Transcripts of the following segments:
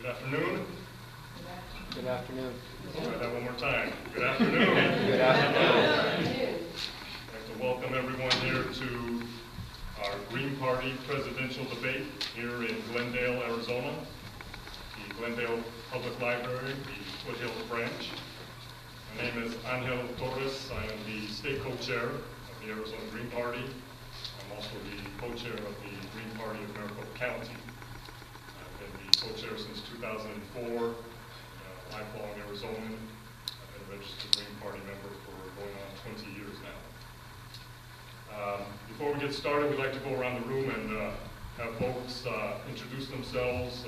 afternoon. Good afternoon. Let's try that one more time. Good afternoon. Good afternoon. I'd like to welcome everyone here to our Green Party presidential debate here in Glendale, Arizona, the Glendale Public Library, the Foothills branch. My name is Angel Torres. I am the state co-chair of the Arizona Green Party. I'm also the co-chair of the Green Party of Maricopa County. I've been the co-chair since 2004. Lifelong Arizonan. I've been a registered Green Party member for going on 20 years now. Before we get started, we'd like to go around the room and have folks introduce themselves.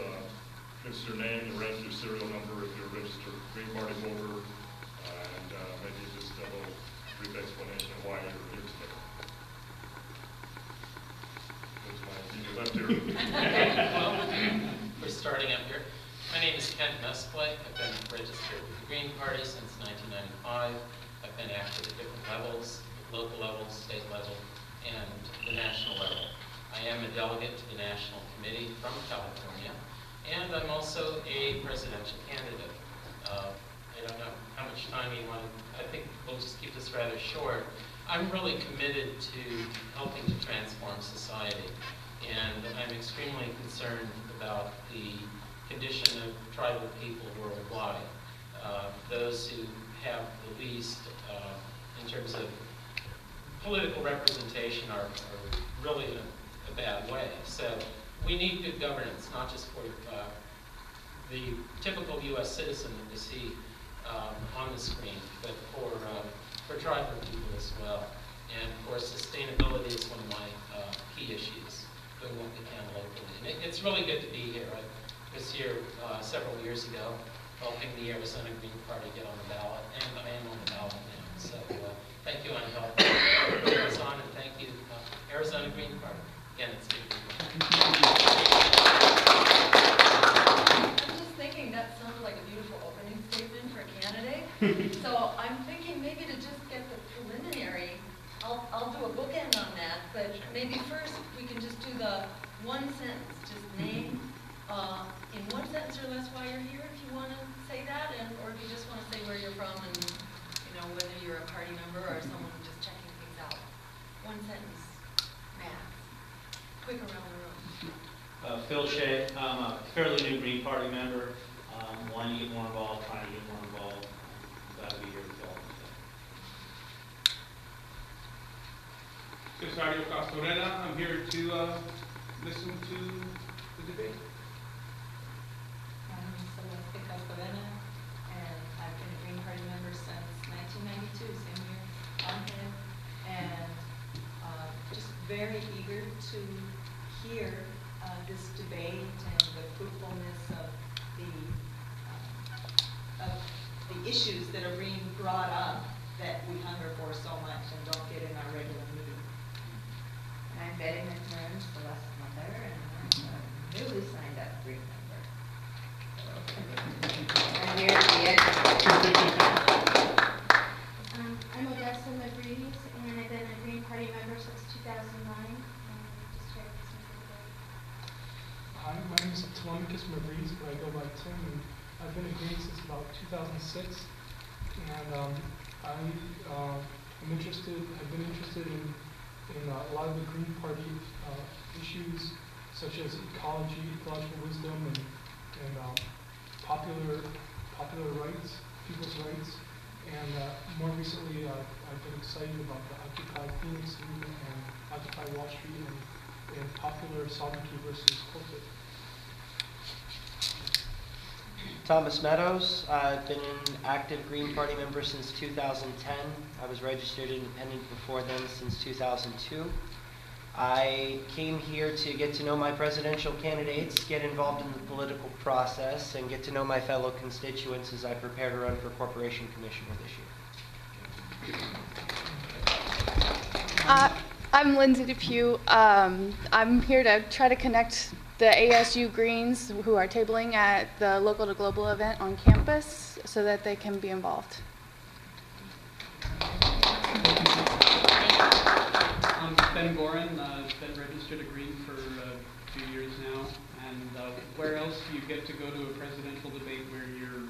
Give us your name, your rank, your serial number if you're a registered Green Party voter, and maybe just a little brief explanation of why you're here today. What's my immediate left here? Well, we're starting up here. My name is Mesplay. I've been registered with the Green Party since 1995. I've been active at different levels, local level, state level, and the national level. I am a delegate to the National Committee from California, and I'm also a presidential candidate. I don't know how much time you want. I think we'll just keep this rather short. I'm really committed to helping to transform society, and I'm extremely concerned about the condition of tribal people worldwide. Those who have the least in terms of political representation are really in a bad way. So we need good governance, not just for the typical U.S. citizen that we see on the screen, but for tribal people as well. And of course, sustainability is one of my key issues, doing what we can locally. And it's really good to be here. I was here several years ago, helping the Arizona Green Party get on the ballot, and I am on the ballot now. So thank you, Angel, for putting us on, and thank you, Arizona Green Party. Again, it's good to be here. I'm just thinking that sounded like a beautiful opening statement for a candidate. So I'm thinking maybe to just get the preliminary, I'll do a bookend on that, but maybe first we can just do the one sentence, just name, in one sentence or less why you're here, if you want to say that, or if you just want to say where you're from and whether you're a party member or someone just checking things out. One sentence, max. Quick around the room. Phil Shea, I'm a fairly new Green Party member. Wanting to get more involved, trying to get more involved. Glad to be here with y'all today. Cesario Castorena, I'm here to listen to the debate. I'm Celeste Castorena, and I've been a Green Party member since 1992, same year I'm here, and just very eager to hear this debate and the fruitfulness of the issues that are being brought up that we hunger for so much and don't get in our regular meeting. I'm Betty McMahon, Celeste's mother, and I'm a newly signed up Green member. I'm here to be I'm Odessa Labries, and I've been a Green Party member since 2009, and just here to listen to the debate. Hi, my name is Telemachus Mabries, but I go by Tim, and I've been a Green since about 2006, and I've been interested in a lot of the Green Party issues, such as ecology, ecological wisdom, and popular rights, people's rights, and more recently I've been excited about the Occupy Phoenix movement and Occupy Wall Street and popular sovereignty versus corporate. Thomas Meadows. I've been an active Green Party member since 2010. I was registered independent before then since 2002. I came here to get to know my presidential candidates, get involved in the political process, and get to know my fellow constituents as I prepare to run for Corporation Commissioner this year. I'm Lindsay Depew. I'm here to try to connect the ASU Greens who are tabling at the Local to Global event on campus so that they can be involved. I'm Ben Gorin. I've been registered a Green for a few years now, And where else do you get to go to a presidential debate where you're,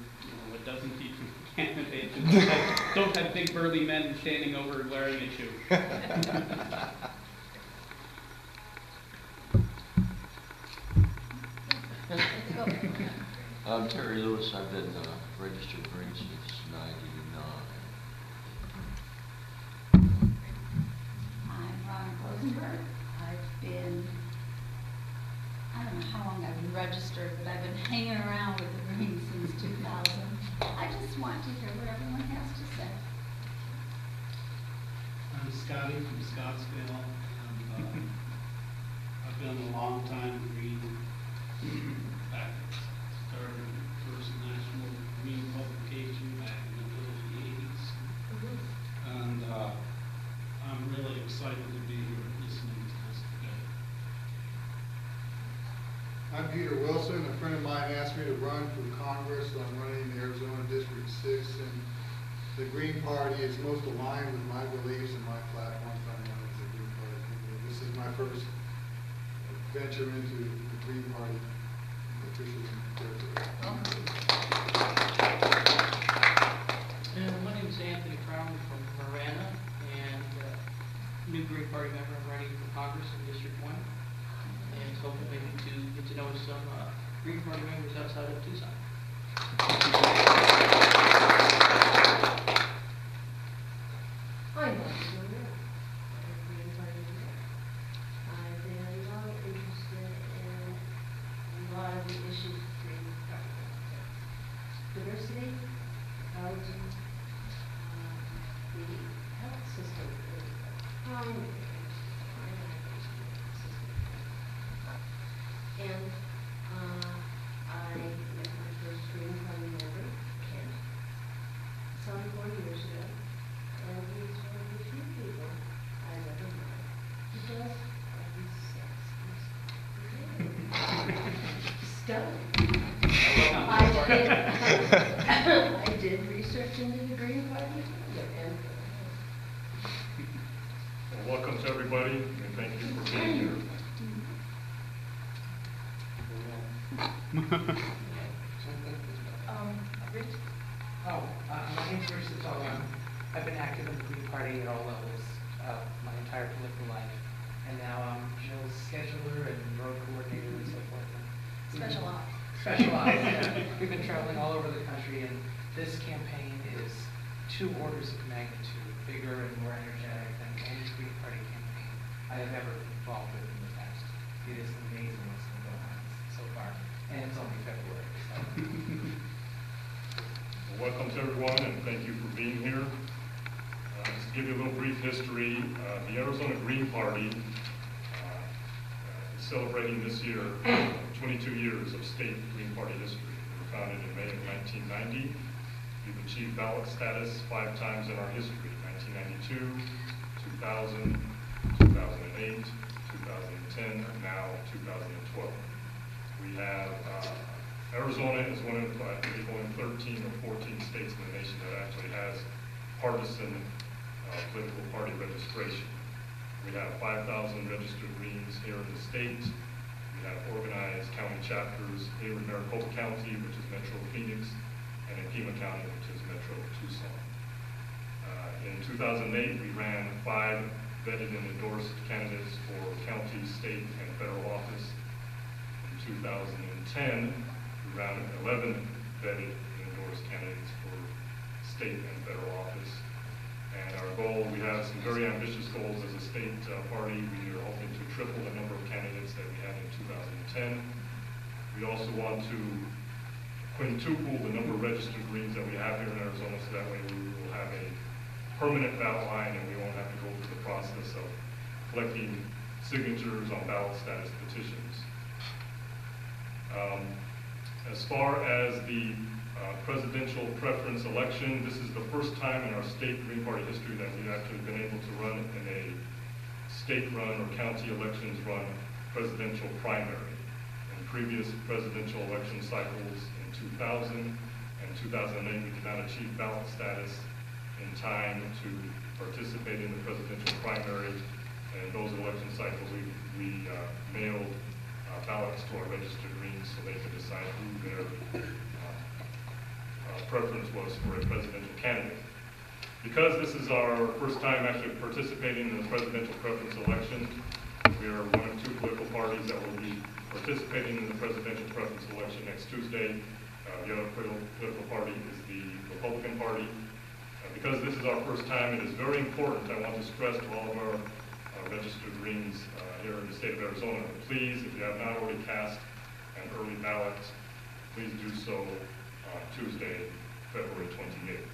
a dozen people candidates and don't have big burly men standing over glaring at you? I'm Terry Lewis. I've been registered Green since '99. I'm Ron Rosenberg. I don't know how long I've been registered, but I've been hanging around with the Greens since 2000. I just want to hear what everyone has to say. I'm Scotty from Scottsdale. I've been a long time Green. Back started the first national Green publication back in the middle of the 80s. And I'm really excited to be here listening to this today. I'm Peter Wilson. A friend of mine asked me to run for Congress, so I'm running in Arizona District 6, and the Green Party is most aligned with my beliefs and my platform. So I'm running as a Green Party candidate. This is my first venture into the Green Party officially. My name is Anthony Crown from Marana, and new Green Party member. I'm running for Congress in District 1. And hoping maybe to get to know some Green Party members outside of Tucson. I'm not sure. I'm a Green Party member. I've been long interested in a lot of the issues of Green Party. Diversity, ecology, the health system, primary. And I met my first Green Party member, Ken, some 4 years ago, and he's one of the few people I've ever met who does have these stunning. I did research into the Green Party, and Well, welcome to everybody, and thank you for being here. Rich? My name's Rich Satola. I've been active in the Green Party at all levels my entire political life. And now I'm Jill's scheduler and road coordinator and so forth. Special ops. Special ops, yeah. We've been traveling all over the country, and this campaign is 2 orders of magnitude bigger and more energetic than any Green Party campaign I have ever been involved with in the past. It is amazing what's been going on so far. And it's only February, so. Well, welcome to everyone, and thank you for being here. Just to give you a little brief history, the Arizona Green Party is celebrating this year 22 years of state Green Party history. We were founded in May of 1990. We've achieved ballot status 5 times in our history: 1992, 2000, 2008, 2010, and now 2012. We have Arizona is one of, I believe, only 13 or 14 states in the nation that actually has partisan political party registration. We have 5,000 registered Greens here in the state. We have organized county chapters here in Maricopa County, which is Metro Phoenix, and in Pima County, which is Metro Tucson. In 2008, we ran 5 vetted and endorsed candidates for county, state, and federal office. In 2010, we ran 11 vetted and endorsed candidates for state and federal office. And our goal, we have some very ambitious goals as a state party. We are hoping to triple the number of candidates that we had in 2010. We also want to quintuple the number of registered Greens that we have here in Arizona, so that way we will have a permanent ballot line and we won't have to go through the process of collecting signatures on ballot status petitions. As far as the presidential preference election, this is the first time in our state Green Party history that we've actually been able to run in a state-run or county elections run presidential primary. In previous presidential election cycles in 2000 and 2008, we did not achieve ballot status in time to participate in the presidential primary. And those election cycles, we mailed ballots to our registered Greens so they can decide who their preference was for a presidential candidate. Because this is our first time actually participating in the presidential preference election, we are one of two political parties that will be participating in the presidential preference election next Tuesday. The other political party is the Republican Party. Because this is our first time, it is very important, I want to stress to all of our registered Greens here in the state of Arizona, please, if you have not already cast an early ballot, please do so on Tuesday, February 28th.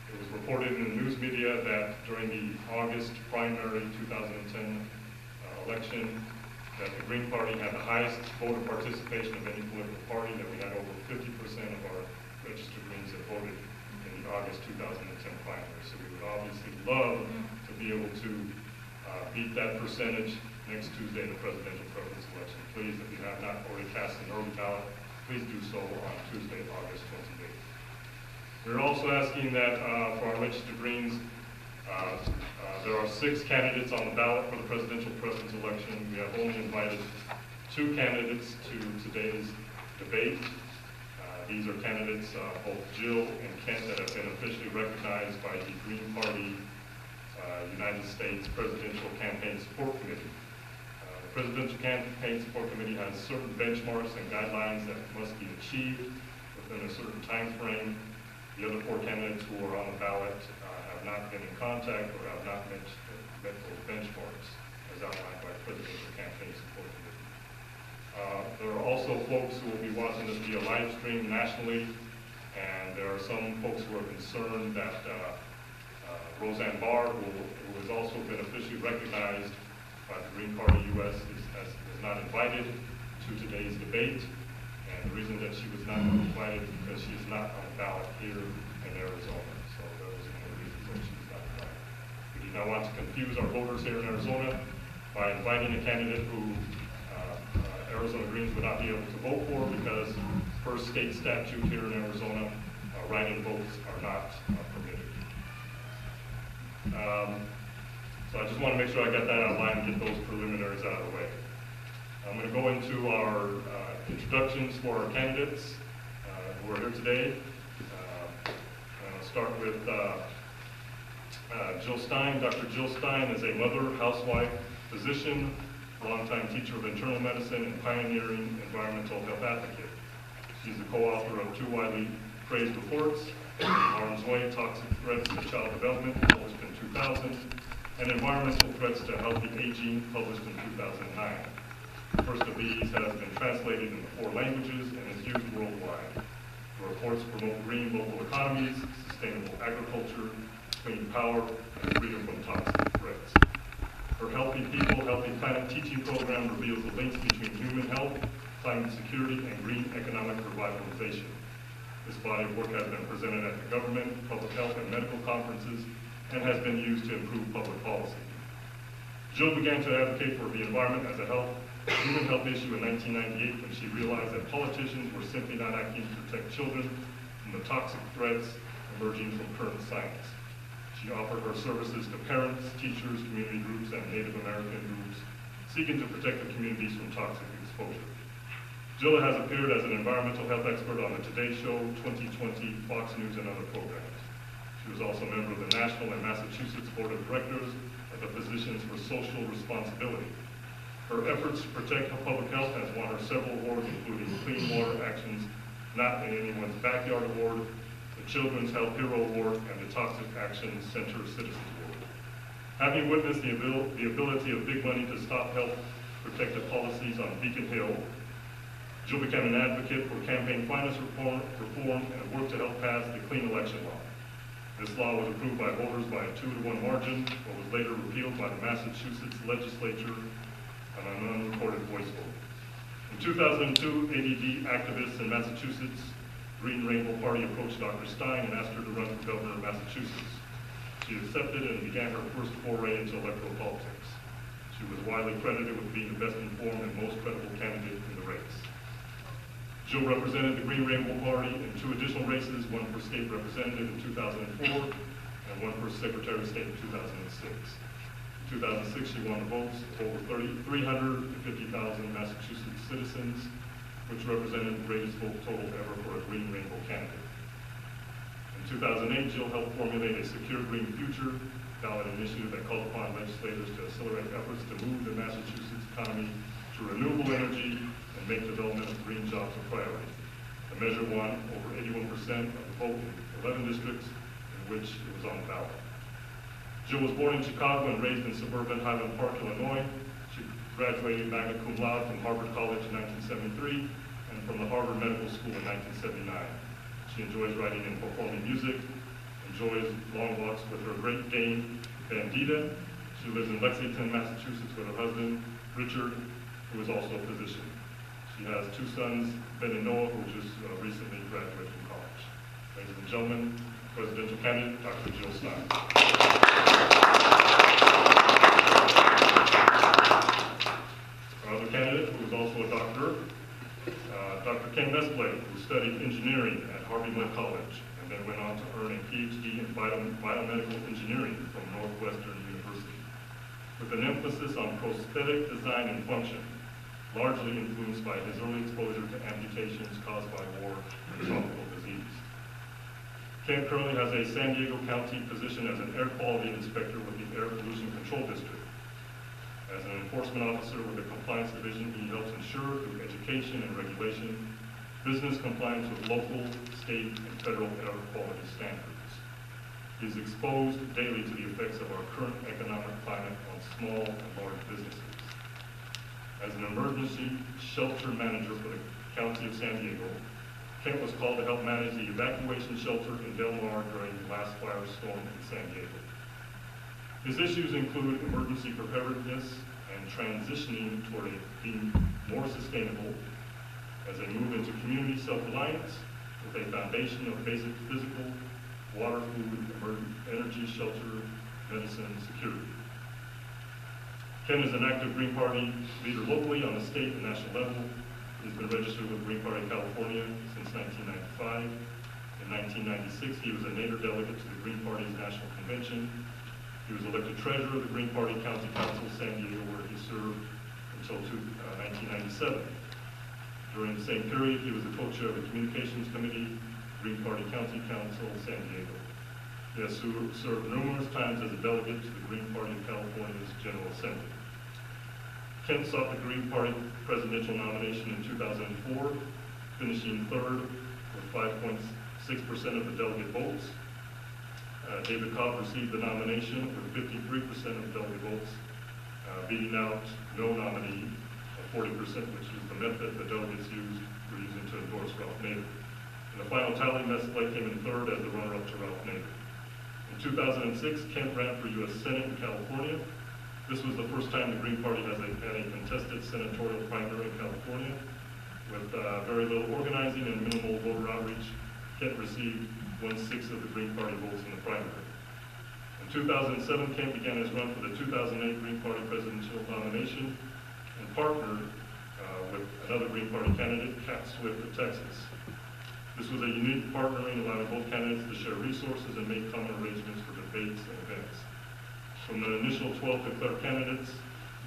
It was reported in the news media that during the August primary 2010 election, that the Green Party had the highest voter participation of any political party, that we had over 50% of our registered Greens that voted in the August 2010 primary. So we would obviously love to be able to beat that percentage next Tuesday in the presidential preference election. Please, if you have not already cast an early ballot, please do so on Tuesday, August 28th. We're also asking that for our registered Greens, there are 6 candidates on the ballot for the presidential preference election. We have only invited 2 candidates to today's debate. These are candidates, both Jill and Kent, that have been officially recognized by the Green Party United States Presidential Campaign Support Committee. The Presidential Campaign Support Committee has certain benchmarks and guidelines that must be achieved within a certain time frame. The other 4 candidates who are on the ballot have not been in contact or have not met those benchmarks as outlined by the Presidential Campaign Support Committee. There are also folks who will be watching this via live stream nationally, and there are some folks who are concerned that Roseanne Barr, who has also been officially recognized by the Green Party US, is not invited to today's debate. And the reason that she was not invited is because she is not on the ballot here in Arizona. So that was one of the reasons that she was not invited. We do not want to confuse our voters here in Arizona by inviting a candidate who Arizona Greens would not be able to vote for, because per state statute here in Arizona, write-in votes are not permitted. So I just want to make sure I got that outlined and get those preliminaries out of the way. I'm going to go into our introductions for our candidates who are here today. I'll start with Jill Stein. Dr. Jill Stein is a mother, housewife, physician, longtime teacher of internal medicine, and pioneering environmental health advocate. She's the co-author of 2 widely praised reports, Harm's Way, Toxic Threats to Child Development, published in 2000, and Environmental Threats to Healthy Aging, published in 2009. The first of these has been translated into 4 languages and is used worldwide. The reports promote green local economies, sustainable agriculture, clean power, and freedom from toxic threats. Her Healthy People, Healthy Planet teaching program reveals the links between human health, climate security, and green economic revitalization. This body of work has been presented at the government, public health, and medical conferences, and has been used to improve public policy. Jill began to advocate for the environment as a human health issue in 1998 when she realized that politicians were simply not acting to protect children from the toxic threats emerging from current science. She offered her services to parents, teachers, community groups, and Native American groups seeking to protect the communities from toxic exposure. Jill has appeared as an environmental health expert on the Today Show, 2020, Fox News, and other programs. She was also a member of the National and Massachusetts Board of Directors of the Physicians for Social Responsibility. Her efforts to protect public health has won her several awards, including Clean Water Actions Not in Anyone's Backyard Award, the Children's Health Hero Award, and the Toxic Action Center Citizens Award. Having witnessed the ability of big money to stop health protective policies on Beacon Hill, Jill became an advocate for campaign finance reform and worked to help pass the Clean Election Law. This law was approved by voters by a 2-to-1 margin, but was later repealed by the Massachusetts legislature on an unrecorded voice vote. In 2002, ADD activists in Massachusetts Green Rainbow Party approached Dr. Stein and asked her to run for governor of Massachusetts. She accepted and began her first foray into electoral politics. She was widely credited with being the best informed and most credible candidate in the race. Jill represented the Green Rainbow Party in 2 additional races, one for state representative in 2004 and one for Secretary of State in 2006. 2006, she won the votes of over 350,000 Massachusetts citizens, which represented the greatest vote total ever for a Green Rainbow candidate. In 2008, Jill helped formulate a Secure Green Future ballot initiative that called upon legislators to accelerate efforts to move the Massachusetts economy to renewable energy and make development of green jobs a priority. The measure won over 81% of the vote in 11 districts in which it was on the ballot. Jill was born in Chicago and raised in suburban Highland Park, Illinois. She graduated magna cum laude from Harvard College in 1973 and from the Harvard Medical School in 1979. She enjoys writing and performing music, enjoys long walks with her Great Dane, Bandita. She lives in Lexington, Massachusetts with her husband, Richard, who is also a physician. She has 2 sons, Ben and Noah, who just recently graduated from college. Ladies and gentlemen, presidential candidate, Dr. Jill Stein. Our other candidate, who is also a doctor, Dr. Ken Mesplay, who studied engineering at Harvey-Mudd College and then went on to earn a PhD in biomedical engineering from Northwestern University, with an emphasis on prosthetic design and function, largely influenced by his early exposure to amputations caused by war and tropical disease. Ken currently has a San Diego County position as an air quality inspector with the Air Pollution Control District. As an enforcement officer with the Compliance Division, he helps ensure through education and regulation business compliance with local, state, and federal air quality standards. He is exposed daily to the effects of our current economic climate on small and large businesses. As an emergency shelter manager for the County of San Diego, Kent was called to help manage the evacuation shelter in Del Mar during the last firestorm in San Diego. His issues include emergency preparedness and transitioning toward being more sustainable as they move into community self-reliance with a foundation of basic physical, water, food, energy, shelter, medicine, security. Ken is an active Green Party leader locally on the state and national level. He's been registered with Green Party California since 1995. In 1996, he was a Nader delegate to the Green Party's National Convention. He was elected treasurer of the Green Party County Council of San Diego, where he served until 1997. During the same period, he was the co-chair of the Communications Committee, Green Party County Council, San Diego. He has served numerous times as a delegate to the Green Party of California's General Assembly. Kent sought the Green Party presidential nomination in 2004, finishing third with 5.6% of the delegate votes. David Cobb received the nomination with 53% of the delegate votes, beating out no nominee of 40%, which is the method the delegates were using to endorse Ralph Nader. In the final tally, Mesplay came in third as the runner-up to Ralph Nader. In 2006, Kent ran for U.S. Senate in California. This was the first time the Green Party had a contested senatorial primary in California. With very little organizing and minimal voter outreach, Kent received 1/6 of the Green Party votes in the primary. In 2007, Kent began his run for the 2008 Green Party presidential nomination and partnered with another Green Party candidate, Cat Swift of Texas. This was a unique partnering, allowing both candidates to share resources and make common arrangements for debates and events. From the initial 12 declared candidates,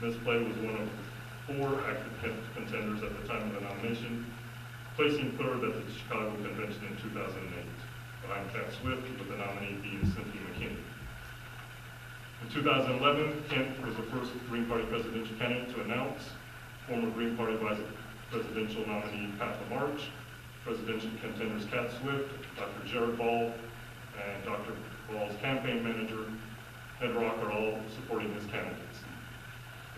Mesplay was one of 4 active contenders at the time of the nomination, placing third at the Chicago Convention in 2008, behind Cat Swift, with the nominee being Cynthia McKinney. In 2011, Kent was the first Green Party presidential candidate to announce. Former Green Party vice presidential nominee Pat LaMarche, presidential contenders Cat Swift, Dr. Jared Ball, and Dr. Ball's campaign manager, Ed Rock, are all supporting his candidates.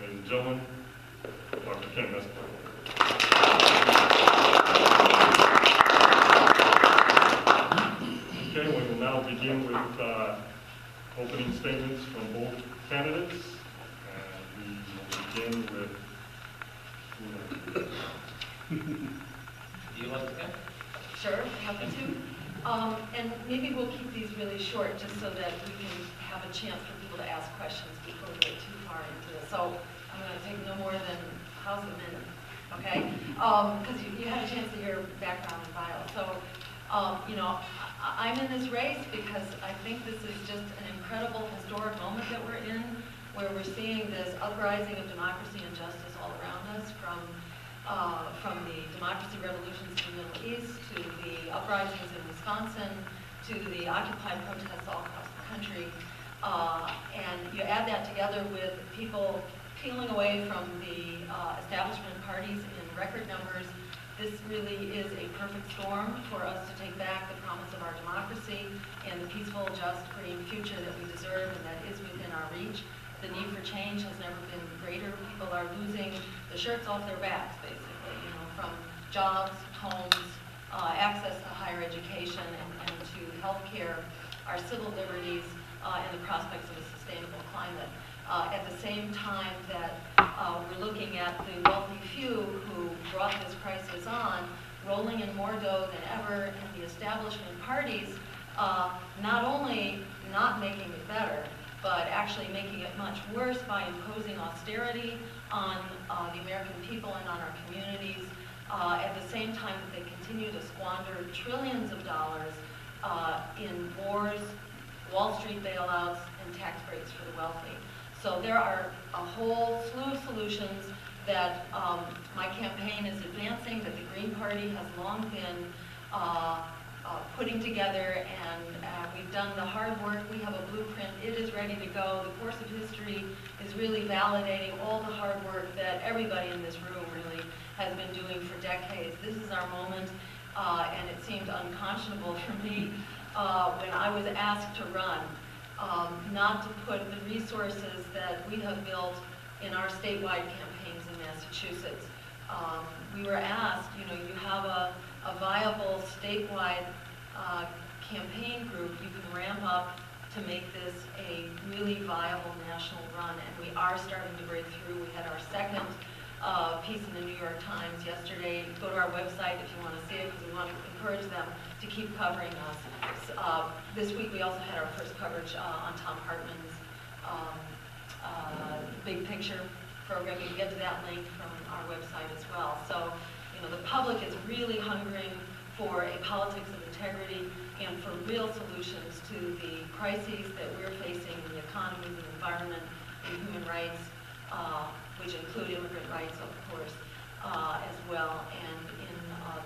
Ladies and gentlemen, Dr. Ken Mesplay. Okay, we will now begin with opening statements from both candidates. And we will begin with... Do you like to go? Sure, happy to. And maybe we'll keep these really short just so that we can have a chance for people to ask questions before we get too far into this. So I'm going to take no more than a minute, okay? Because you had a chance to hear background and bio. So, you know, I'm in this race because I think this is just an incredible historic moment that we're in. where we're seeing this uprising of democracy and justice all around us, from the democracy revolutions in the Middle East to the uprisings in Wisconsin to the Occupy protests all across the country. And you add that together with people peeling away from the establishment parties in record numbers. This really is a perfect storm for us to take back the promise of our democracy and the peaceful, just, green future that we deserve and that is within our reach. The need for change has never been greater. People are losing the shirts off their backs, basically, you know, from jobs, homes, access to higher education and to health care, our civil liberties, and the prospects of a sustainable climate. At the same time that we're looking at the wealthy few who brought this crisis on, rolling in more dough than ever, and the establishment parties not only not making it better, but actually making it much worse by imposing austerity on the American people and on our communities, at the same time that they continue to squander trillions of dollars in wars, Wall Street bailouts, and tax breaks for the wealthy. So there are a whole slew of solutions that my campaign is advancing, that the Green Party has long been putting together, and we've done the hard work. We have a blueprint. It is ready to go. The course of history is really validating all the hard work that everybody in this room really has been doing for decades. This is our moment, and it seemed unconscionable for me when I was asked to run, not to put the resources that we have built in our statewide campaigns in Massachusetts. We were asked, you know, you have a viable statewide campaign group, you can ramp up to make this a really viable national run, and we are starting to break through. We had our second piece in the New York Times yesterday. Go to our website if you want to see it, because we want to encourage them to keep covering us. This week we also had our first coverage on Tom Hartman's Big Picture program. You can get to that link from our website as well. So, you know, the public is really hungering for a politics of integrity and for real solutions to the crises that we're facing in the economy, the environment, and human rights, which include immigrant rights, of course, as well, and in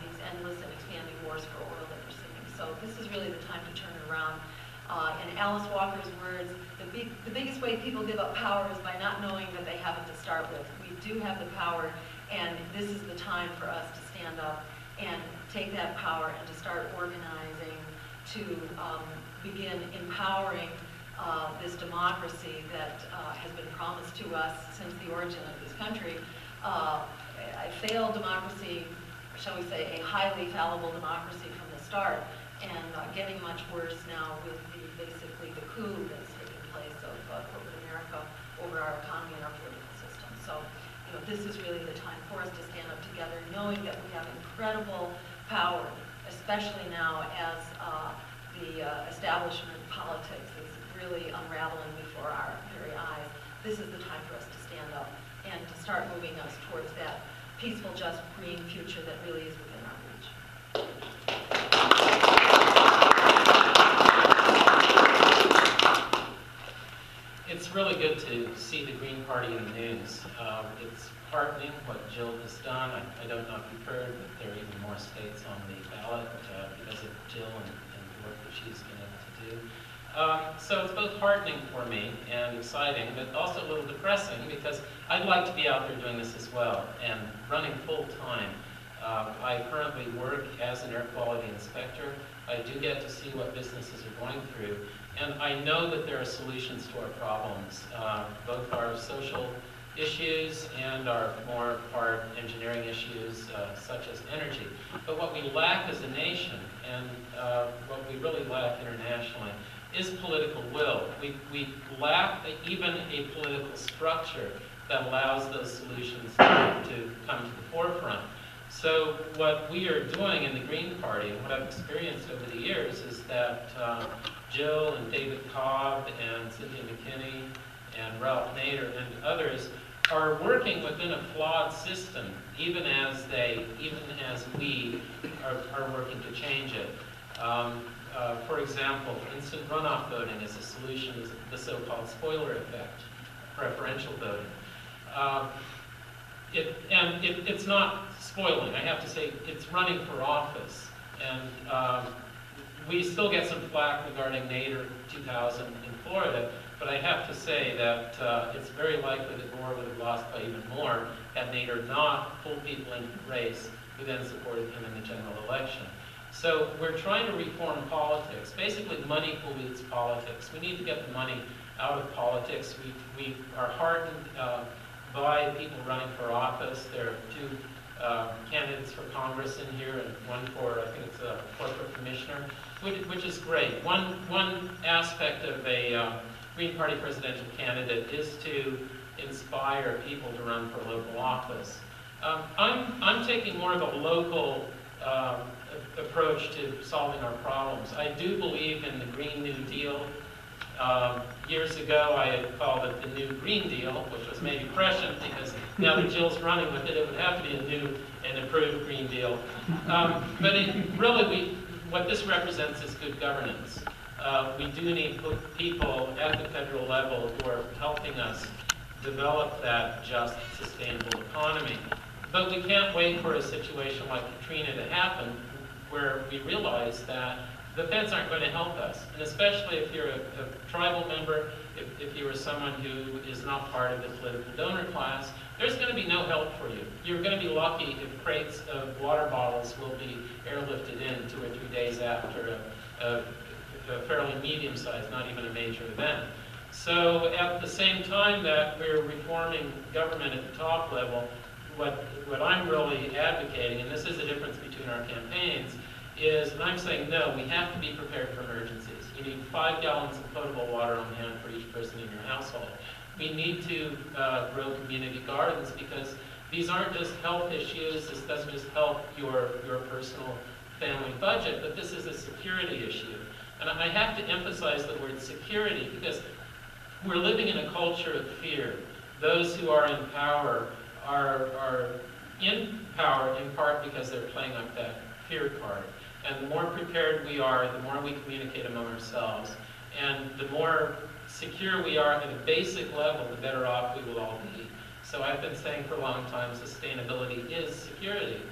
these endless and expanding wars for oil that we're seeing. So this is really the time to turn it around. In Alice Walker's words, the biggest way people give up power is by not knowing that they have it to start with. We do have the power, and this is the time for us to stand up and take that power and to start organizing to begin empowering this democracy that has been promised to us since the origin of this country. A failed democracy, or shall we say, a highly fallible democracy from the start, and getting much worse now with basically the coup that's taking place of corporate America over our economy and our political system. So, you know, this is really the time for us to stand up together, knowing that we have incredible power, especially now as the establishment politics is really unraveling before our very eyes. This is the time for us to stand up and to start moving us towards that peaceful, just, green future that really is within our reach. It's really good to see the Green Party in the news. It's heartening what Jill has done. I don't know if you've heard, but there are even more states on the ballot because of Jill and the work that she's been able to do. So it's both heartening for me and exciting, but also a little depressing because I'd like to be out there doing this as well and running full time. I currently work as an air quality inspector. I do get to see what businesses are going through, and I know that there are solutions to our problems, both our social issues and our more hard engineering issues such as energy. But what we lack as a nation and what we really lack internationally is political will. We lack even a political structure that allows those solutions to come to the forefront. So what we are doing in the Green Party, and what I've experienced over the years, is that Jill and David Cobb and Cynthia McKinney and Ralph Nader and others are working within a flawed system, even as we are working to change it. For example, instant runoff voting is a solution to the so-called spoiler effect. preferential voting. It's not spoiling. I have to say, it's running for office. And we still get some flack regarding Nader 2000 in Florida, but I have to say that it's very likely that Gore would have lost by even more had Nader not pulled people into the race who then supported him in the general election. So we're trying to reform politics. Basically, money pollutes politics. We need to get the money out of politics. We are heartened by people running for office. There are two candidates for Congress in here, and one for, I think it's a corporate commissioner, which is great. One aspect of a Green Party presidential candidate is to inspire people to run for local office. I'm taking more of a local approach to solving our problems. I do believe in the Green New Deal. Years ago, I had called it the New Green Deal, which was maybe prescient because now that Jill's running with it, it would have to be a new and improved Green Deal. But what this represents is good governance. We do need people at the federal level who are helping us develop that just, sustainable economy. But we can't wait for a situation like Katrina to happen where we realize that the feds aren't going to help us. And especially if you're a tribal member, if you are someone who is not part of the political donor class, there's going to be no help for you. You're going to be lucky if crates of water bottles will be airlifted in 2 or 3 days after a fairly medium-sized, not even a major event. So at the same time that we're reforming government at the top level, what I'm really advocating, and this is the difference between our campaigns, is, and I'm saying, no, we have to be prepared for emergencies. You need 5 gallons of potable water on hand for each person in your household. We need to grow community gardens because these aren't just health issues. This doesn't just help your personal family budget, but this is a security issue. And I have to emphasize the word security because we're living in a culture of fear. Those who are in power are in power in part because they're playing up that fear card. And the more prepared we are, the more we communicate among ourselves. And the more secure we are at a basic level, the better off we will all be. So I've been saying for a long time, sustainability is security.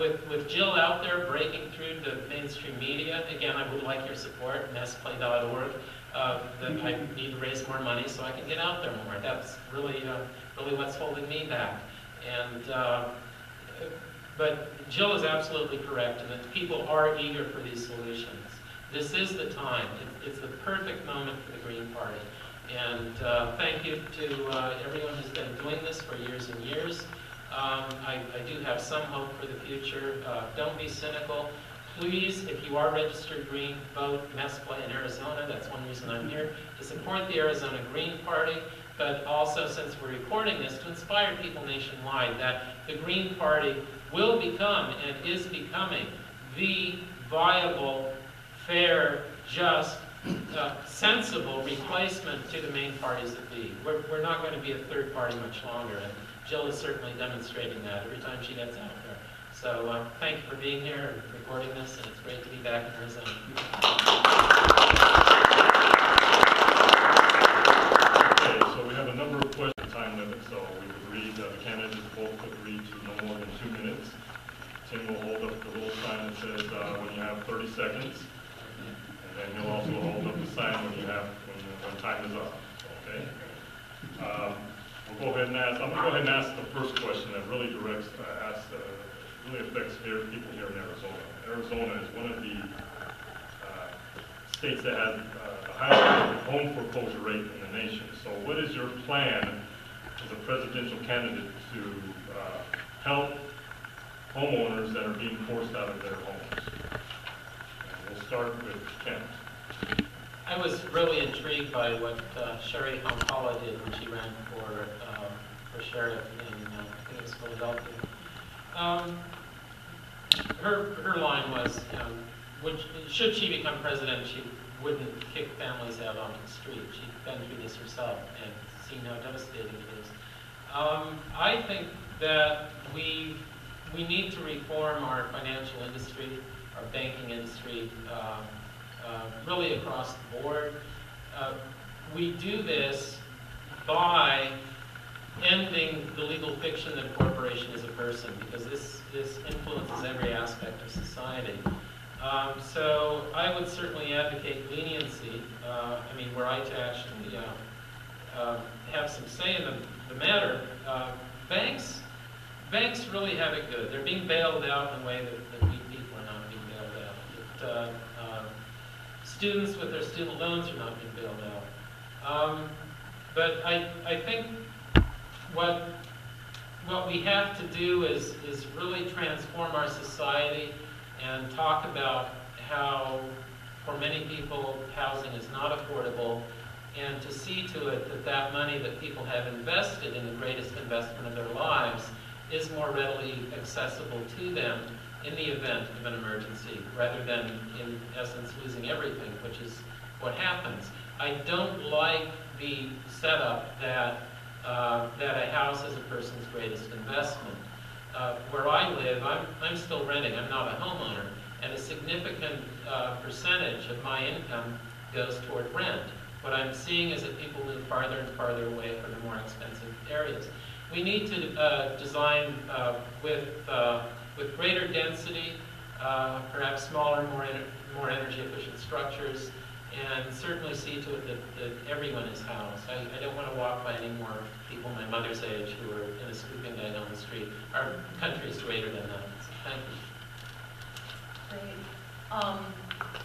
With Jill out there breaking through the mainstream media, again, I would like your support, Mesplay.org. That I need to raise more money so I can get out there more. That's really what's holding me back. And but Jill is absolutely correct, and that people are eager for these solutions. This is the time. It's the perfect moment for the Green Party. And thank you to everyone who's been doing this for years and years. I do have some hope for the future. Don't be cynical. Please, if you are registered Green, vote Mesplay in Arizona. That's one reason I'm here, to support the Arizona Green Party, but also, since we're recording this, to inspire people nationwide that the Green Party will become and is becoming the viable, fair, just, sensible replacement to the main parties that be. We're not going to be a third party much longer, and Jill is certainly demonstrating that every time she gets out there. So thank you for being here and recording this, and it's great to be back in Arizona. Okay, so we have a number of questions, time limit, so we've agreed, the candidates both agreed to no more than 2 minutes. Tim will hold up the little sign that says when you have 30 seconds, and then he'll also hold up the sign when time is up, okay? We'll go ahead and ask, I'm going to go ahead and ask the first question that really really affects people here in Arizona. Arizona is one of the states that has the highest home foreclosure rate in the nation. So what is your plan as a presidential candidate to help homeowners that are being forced out of their homes? And we'll start with Ken. I was really intrigued by what Sherry Hompala did when she ran for sheriff in, I think it was Philadelphia. Her line was, should she become president, she wouldn't kick families out onto the street. She'd been through this herself and seen how devastating it is. I think that we need to reform our financial industry, our banking industry, really across the board. We do this by ending the legal fiction that a corporation is a person, because this influences every aspect of society. So I would certainly advocate leniency. I mean, were I to actually have some say in the matter. Banks really have it good. They're being bailed out in a way that we people are not being bailed out. Students with their student loans are not being bailed out. But I think what we have to do is really transform our society and talk about how, for many people, housing is not affordable, and to see to it that that money that people have invested in the greatest investment of their lives is more readily accessible to them in the event of an emergency, rather than, in essence, losing everything, which is what happens. I don't like the setup that a house is a person's greatest investment. Where I live, I'm still renting. I'm not a homeowner, and a significant percentage of my income goes toward rent. What I'm seeing is that people move farther and farther away from the more expensive areas. We need to design with greater density, perhaps smaller, more energy efficient structures, and certainly see to it that everyone is housed. I don't want to walk by any more people my mother's age who are in a sleeping bag on the street. Our country is greater than that. So thank you. Great.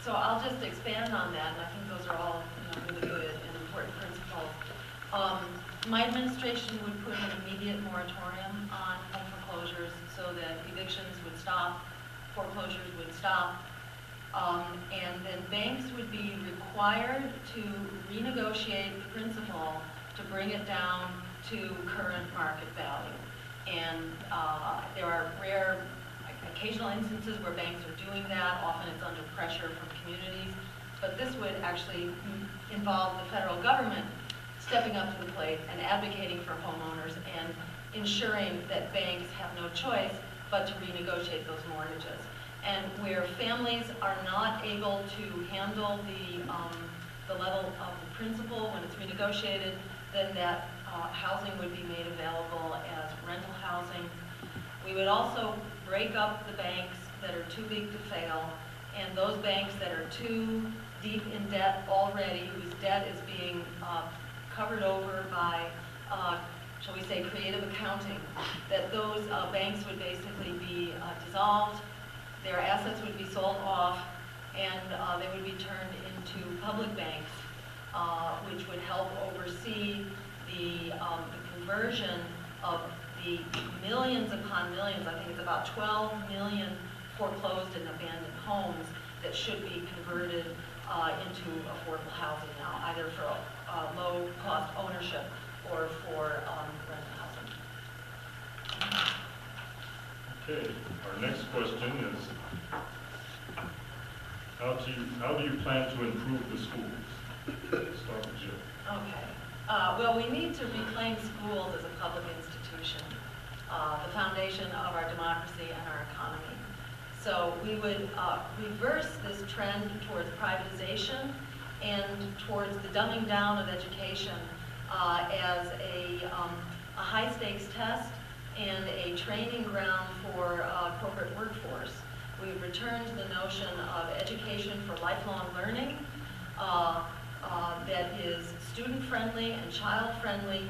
So I'll just expand on that, and I think those are all really good and important principles. My administration would put an immediate moratorium on home foreclosures so that evictions would stop, foreclosures would stop, and then banks would be required to renegotiate the principal to bring it down to current market value. And there are rare, occasional instances where banks are doing that. Often it's under pressure from communities. But this would actually involve the federal government stepping up to the plate and advocating for homeowners and ensuring that banks have no choice but to renegotiate those mortgages. And where families are not able to handle the level of the principal when it's renegotiated, then that housing would be made available as rental housing. We would also break up the banks that are too big to fail, and those banks that are too deep in debt already, whose debt is being covered over by, shall we say, creative accounting, that those banks would basically be dissolved, their assets would be sold off, and they would be turned into public banks, which would help oversee the conversion of the millions upon millions. I think it's about 12 million foreclosed and abandoned homes that should be converted into affordable housing now, either for low-cost ownership or for rental housing. Okay, our next question is, how do you plan to improve the schools? Start with Jill. Okay. Well, we need to reclaim schools as a public institution, the foundation of our democracy and our economy. So we would reverse this trend towards privatization and towards the dumbing down of education as a high-stakes test and a training ground for corporate workforce. We've returned to the notion of education for lifelong learning that is student-friendly and child-friendly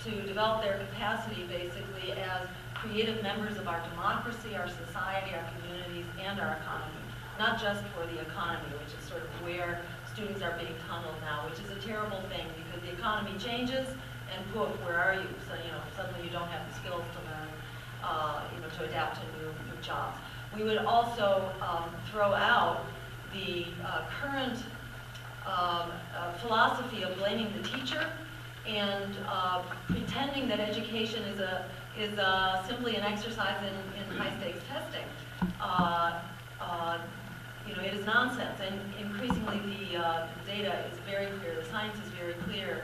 to develop their capacity basically as creative members of our democracy, our society, our communities, and our economy. Not just for the economy, which is sort of where students are being tunneled now, which is a terrible thing because the economy changes and poof, where are you? So, suddenly you don't have the skills to learn, to adapt to new jobs. We would also throw out the current philosophy of blaming the teacher and pretending that education is simply an exercise in high-stakes testing. It is nonsense, and increasingly the data is very clear, the science is very clear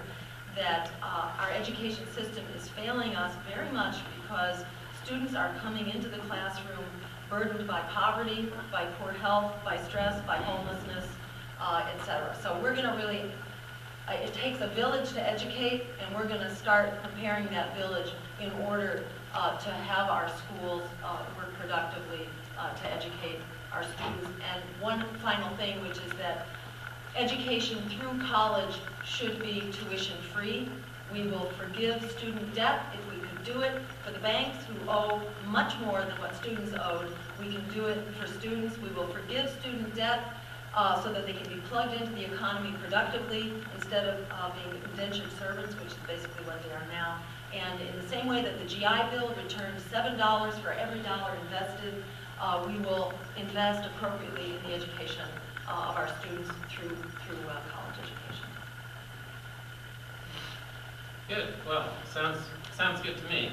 that our education system is failing us very much because students are coming into the classroom burdened by poverty, by poor health, by stress, by homelessness, etc. So we're going to really it takes a village to educate, and we're going to start preparing that village in order to have our schools work productively to educate our students. And one final thing, which is that education through college should be tuition-free. We will forgive student debt if we could do it for the banks who owe much more than what students owed. We can do it for students. We will forgive student debt so that they can be plugged into the economy productively instead of being indentured servants, which is basically what they are now. And in the same way that the GI Bill returns $7 for every dollar invested, we will invest appropriately in the education of our students through college education. Good. Well, sounds good to me.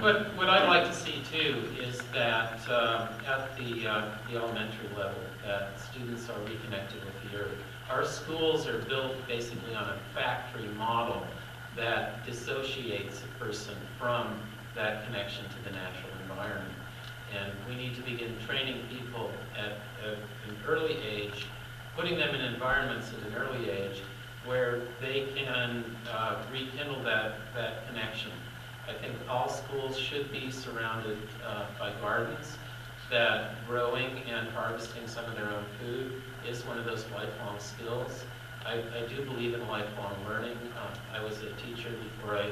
What I'd like to see too is that at the elementary level, that students are reconnected with the earth. Our schools are built basically on a factory model that dissociates a person from that connection to the natural environment. And we need to begin training people at an early age, putting them in environments at an early age where they can rekindle that connection. I think all schools should be surrounded by gardens, that growing and harvesting some of their own food is one of those lifelong skills. I do believe in lifelong learning. I was a teacher before I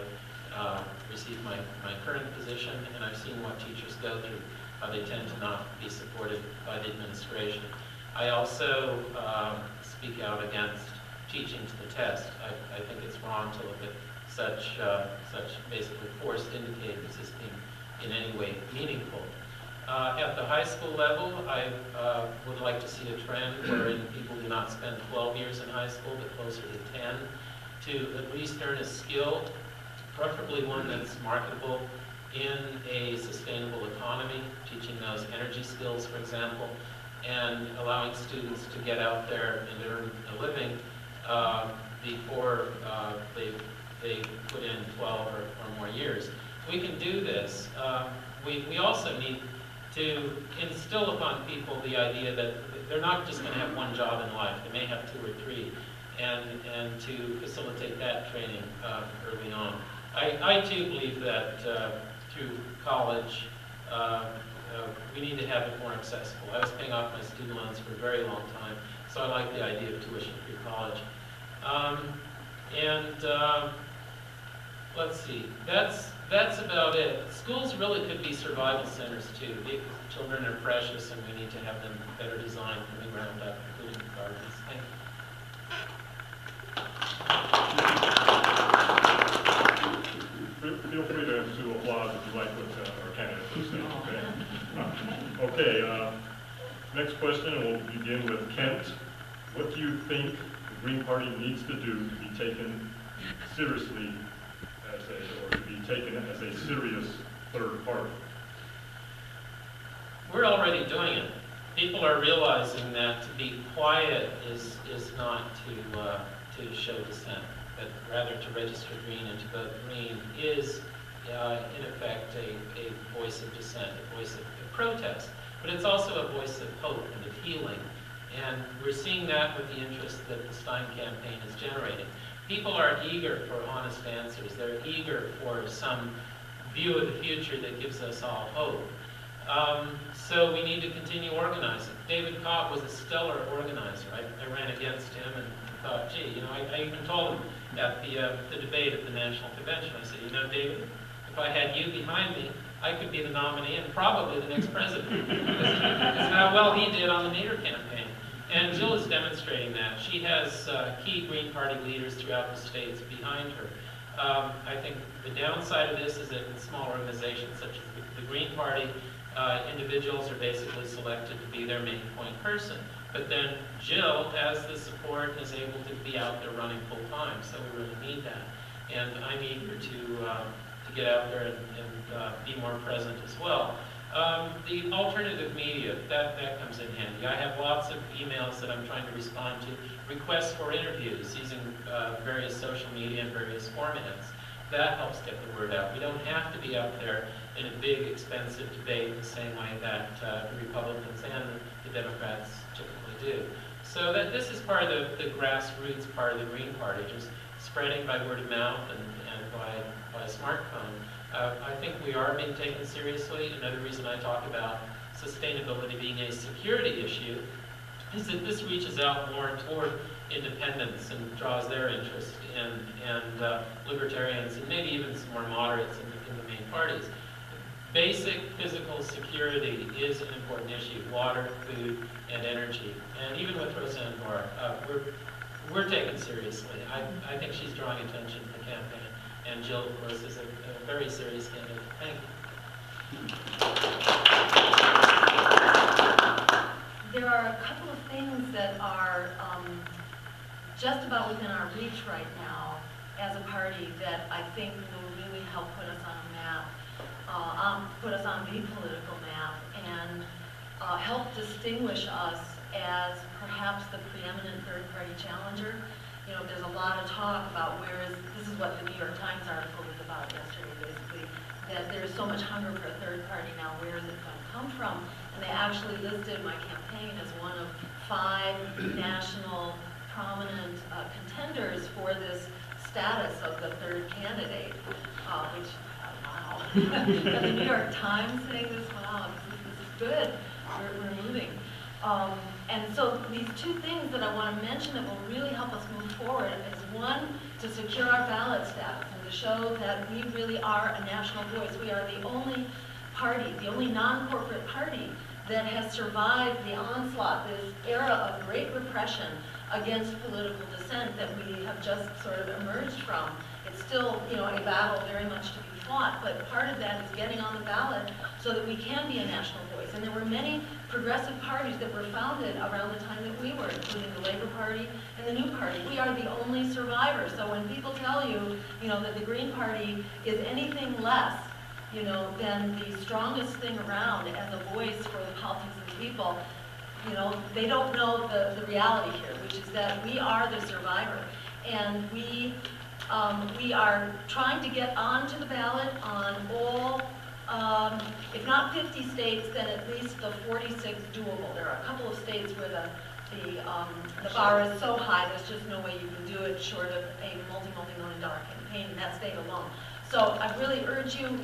received my current position, and I've seen what teachers go through, how they tend to not be supported by the administration. I also speak out against teaching to the test. I think it's wrong to look at such basically forced indicators as being in any way meaningful. At the high school level, I would like to see a trend wherein people do not spend 12 years in high school, but closer to 10, to at least earn a skill, preferably one that's marketable in a sustainable economy, teaching those energy skills, for example, and allowing students to get out there and earn a living before they put in 12 or more years. We can do this. We also need to instill upon people the idea that they're not just going to have one job in life. They may have 2 or 3, and to facilitate that training early on. I too believe that through college, we need to have it more accessible. I was paying off my student loans for a very long time, so I like the idea of tuition-free college. Let's see, that's about it. Schools really could be survival centers too. Children are precious, and we need to have them better designed from the ground up, including gardens. Feel free to applaud if you like what our candidates are saying. Okay, next question, and we'll begin with Kent. What do you think the Green Party needs to do to be taken seriously or to be taken as a serious third party? We're already doing it. People are realizing that to be quiet is not to show dissent, but rather to register green and to vote green is, in effect, a voice of dissent, a voice of protest. But it's also a voice of hope and of healing. And we're seeing that with the interest that the Stein campaign is generating. People are eager for honest answers. They're eager for some view of the future that gives us all hope. So we need to continue organizing. David Cobb was a stellar organizer. I ran against him and thought, gee, you know, I even told him at the debate at the National Convention, I said, you know, David, if I had you behind me, I could be the nominee and probably the next president. That's how well he did on the Nader campaign. And Jill is demonstrating that. She has key Green Party leaders throughout the states behind her. I think the downside of this is that in small organizations such as the Green Party, individuals are basically selected to be their main point person. But then Jill has the support and is able to be out there running full time, so we really need that. And I'm eager to get out there and be more present as well. The alternative media, that comes in handy. I have lots of emails that I'm trying to respond to, requests for interviews using various social media and various formats. That helps get the word out. We don't have to be out there in a big, expensive debate the same way that the Republicans and the Democrats typically do. So that this is part of the grassroots part of the Green Party, just spreading by word of mouth and by smartphone. I think we are being taken seriously. Another reason I talk about sustainability being a security issue is that this reaches out more toward independents and draws their interest, and libertarians, and maybe even some more moderates in the main parties. Basic physical security is an important issue: water, food, and energy. And even with Roseanne Barr, we're taken seriously. I think she's drawing attention to the campaign, and Jill, of course, is a very serious candidate. Thank you. There are a couple of things that are just about within our reach right now as a party that I think will really help put us on a map, put us on the political map, and help distinguish us as perhaps the preeminent third-party challenger. You know, there's a lot of talk about this is what the New York Times article was about yesterday, basically, that there's so much hunger for a third party now, where is it going to come from? And they actually listed my campaign as one of 5 national prominent contenders for this status of the third candidate, which, wow. And the New York Times saying this, wow, this is good, we're moving. And so these two things that I want to mention that will really help us move forward is, one, to secure our ballot status and to show that we really are a national voice. We are the only party, the only non-corporate party that has survived the onslaught, this era of great repression against political dissent that we have just sort of emerged from. It's still, you know, a battle very much to be fought, but part of that is getting on the ballot so that we can be a national voice. And there were many progressive parties that were founded around the time that we were, including the Labor Party and the New Party. We are the only survivors. So when people tell you, you know, that the Green Party is anything less, you know, than the strongest thing around as a voice for the politics of the people, you know, they don't know the reality here, which is that we are the survivor. And we are trying to get onto the ballot on all, if not 50 states, then at least the 46 doable. There are a couple of states where the bar is so high, there's just no way you can do it short of a multi-million-dollar campaign in that state alone. So I really urge you,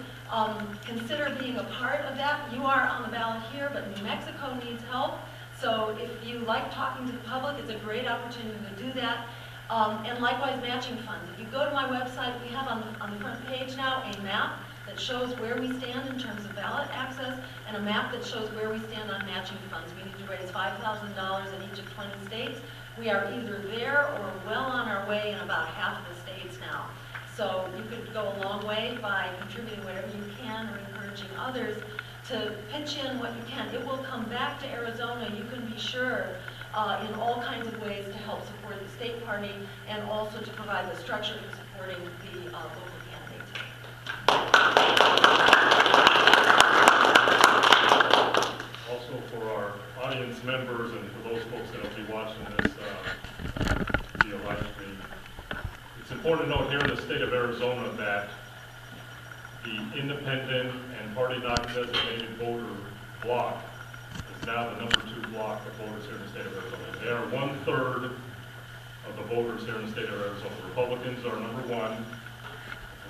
consider being a part of that. You are on the ballot here, but New Mexico needs help. So if you like talking to the public, it's a great opportunity to do that. And likewise, matching funds. If you go to my website, we have on the front page now a map that shows where we stand in terms of ballot access, and a map that shows where we stand on matching funds. We need to raise $5,000 in each of 20 states. We are either there or well on our way in about half of the states now. So you could go a long way by contributing whatever you can or encouraging others to pitch in what you can. It will come back to Arizona, you can be sure, in all kinds of ways to help support the state party and also to provide the structure for supporting the local candidates. Also for our audience members and for those folks that will be watching this via live stream, it's important to note here in the state of Arizona that the independent and party not designated voter bloc is now the #2 bloc of voters here in the state of Arizona. They are 1/3 of the voters here in the state of Arizona. Republicans are #1,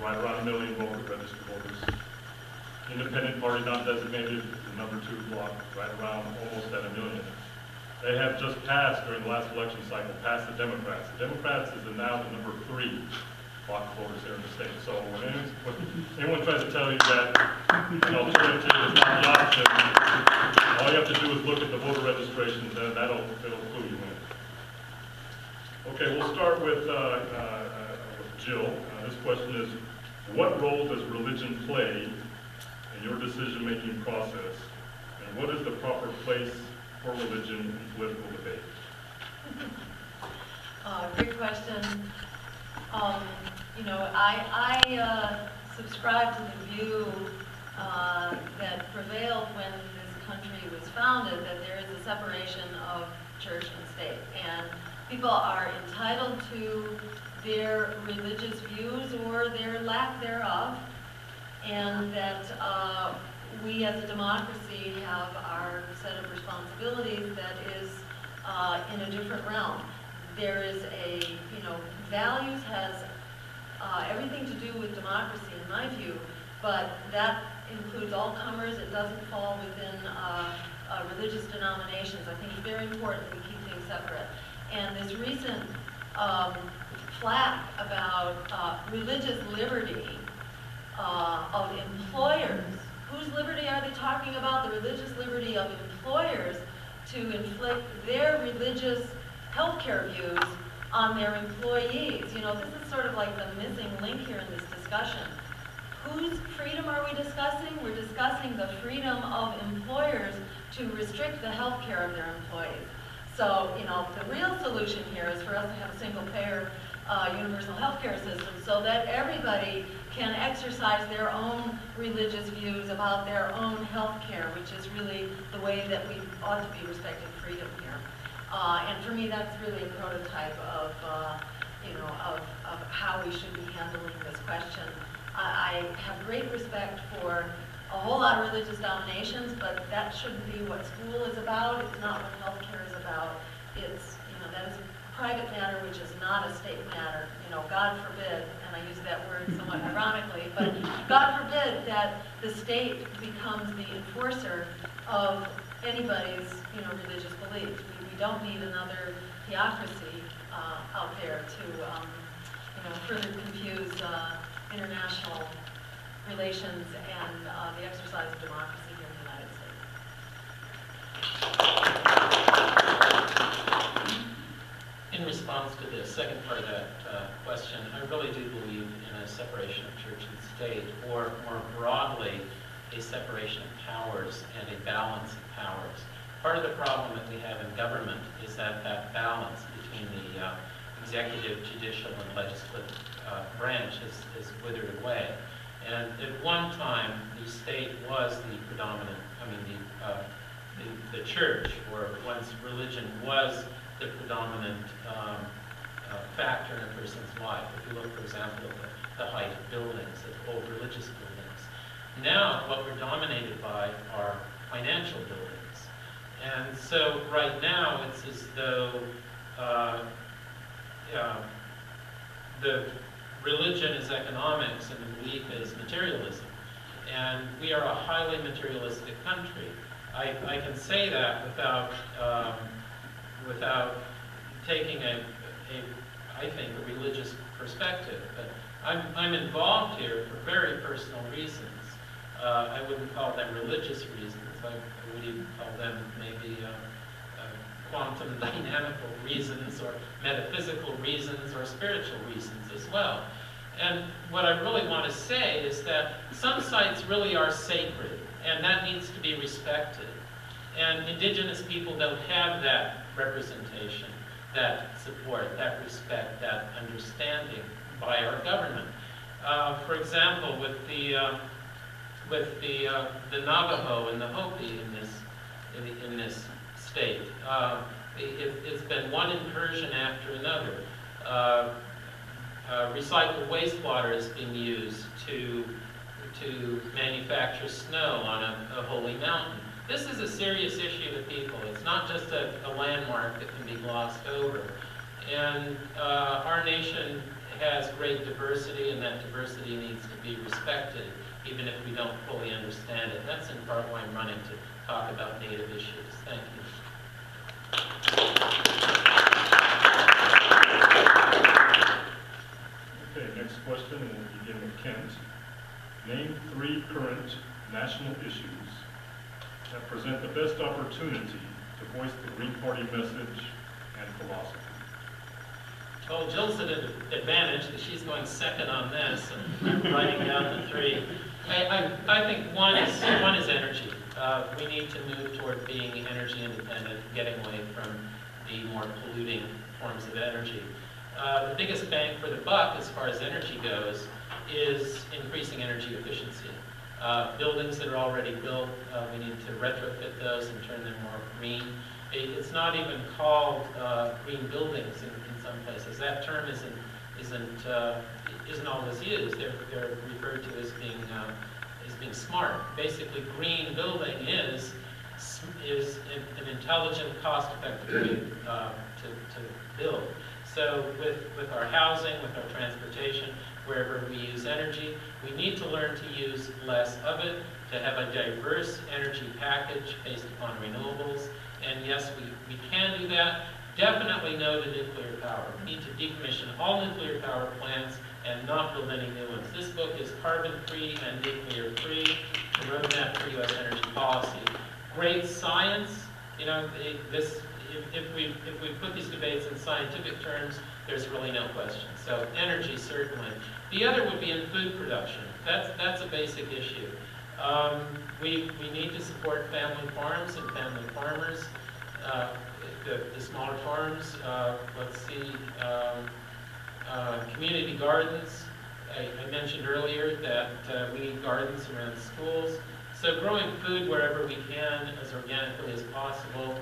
right around 1 million registered voters. Independent party not designated is the #2 bloc, right around almost at 1 million. They have just passed, during the last election cycle, passed the Democrats. The Democrats is now the #3 block of voters here in the state. So when anyone tries to tell you that an alternative is not the option, all you have to do is look at the voter registrations, and it'll clue you in. Okay, we'll start with Jill. This question is, what role does religion play in your decision-making process, and what is the proper place for religion in political debate? Great question. You know, I subscribe to the view that prevailed when this country was founded, that there is a separation of church and state. And people are entitled to their religious views or their lack thereof, and that we as a democracy have our set of responsibilities that is in a different realm. There is a, values has everything to do with democracy in my view, but that includes all comers. It doesn't fall within religious denominations. I think it's very important that we keep things separate. And this recent flack about religious liberty of employers. Whose liberty are they talking about? The religious liberty of employers to inflict their religious healthcare views on their employees. This is sort of like the missing link here in this discussion. Whose freedom are we discussing? We're discussing the freedom of employers to restrict the healthcare of their employees. So, the real solution here is for us to have a single-payer universal healthcare system so that everybody can exercise their own religious views about their own healthcare, which is really the way that we ought to be respecting freedom here. And for me, that's really a prototype of, of how we should be handling this question. I have great respect for a whole lot of religious dominations, but that shouldn't be what school is about. It's not what healthcare is about. It's, that is a private matter, which is not a state matter. God forbid, and I use that word somewhat ironically, but God forbid that the state becomes the enforcer of anybody's, religious beliefs. We don't need another theocracy out there to, further confuse international relations and the exercise of democracy here in the United States. In response to the second part of that question, I really do believe in a separation of church and state, or more broadly, a separation of powers and a balance of powers. Part of the problem that we have in government is that that balance between the executive, judicial, and legislative branch has withered away. And at one time, the state was the predominant, the church, or one's religion was the predominant factor in a person's life. If you look, for example, at the height of buildings, at old religious buildings. Now, what we're dominated by are financial buildings. And so right now, it's as though the religion is economics and the belief is materialism. And we are a highly materialistic country. I can say that without taking I think, a religious perspective. But I'm involved here for very personal reasons. I wouldn't call them religious reasons. I would even call them maybe quantum dynamical reasons, or metaphysical reasons, or spiritual reasons as well. And what I really want to say is that some sites really are sacred, and that needs to be respected. And indigenous people don't have that representation, that support, that respect, that understanding by our government. For example, with the Navajo and the Hopi in this state, it's been one incursion after another. Recycled wastewater is being used to manufacture snow on a holy mountain. This is a serious issue to people. It's not just a landmark that can be glossed over. And our nation has great diversity, and that diversity needs to be respected, even if we don't fully understand it. And that's in part why I'm running to talk about Native issues. Thank you. Okay, next question, and we'll begin with Kent. Name 3 current national issues that present the best opportunity to voice the Green Party message and philosophy. Well, Jill's at an advantage because she's going second on this and writing down the 3. I think one is energy. We need to move toward being energy independent, getting away from the more polluting forms of energy. The biggest bang for the buck as far as energy goes is increasing energy efficiency. Buildings that are already built, we need to retrofit those and turn them more green. It's not even called green buildings in some places. That term isn't always used. They're referred to as being smart. Basically, green building is is an intelligent, cost-effective way to build. So with our housing, with our transportation, wherever we use energy, we need to learn to use less of it, to have a diverse energy package based upon renewables. And yes, we can do that. Definitely no to nuclear power. We need to decommission all nuclear power plants and not build any new ones. This book is carbon-free and nuclear-free, the roadmap for U.S. energy policy. Great science, you know, if we put these debates in scientific terms, there's really no question. So energy, certainly. The other would be in food production. That's a basic issue. We need to support family farms and family farmers. The smaller farms, let's see, community gardens. I mentioned earlier that we need gardens around schools. So growing food wherever we can as organically as possible,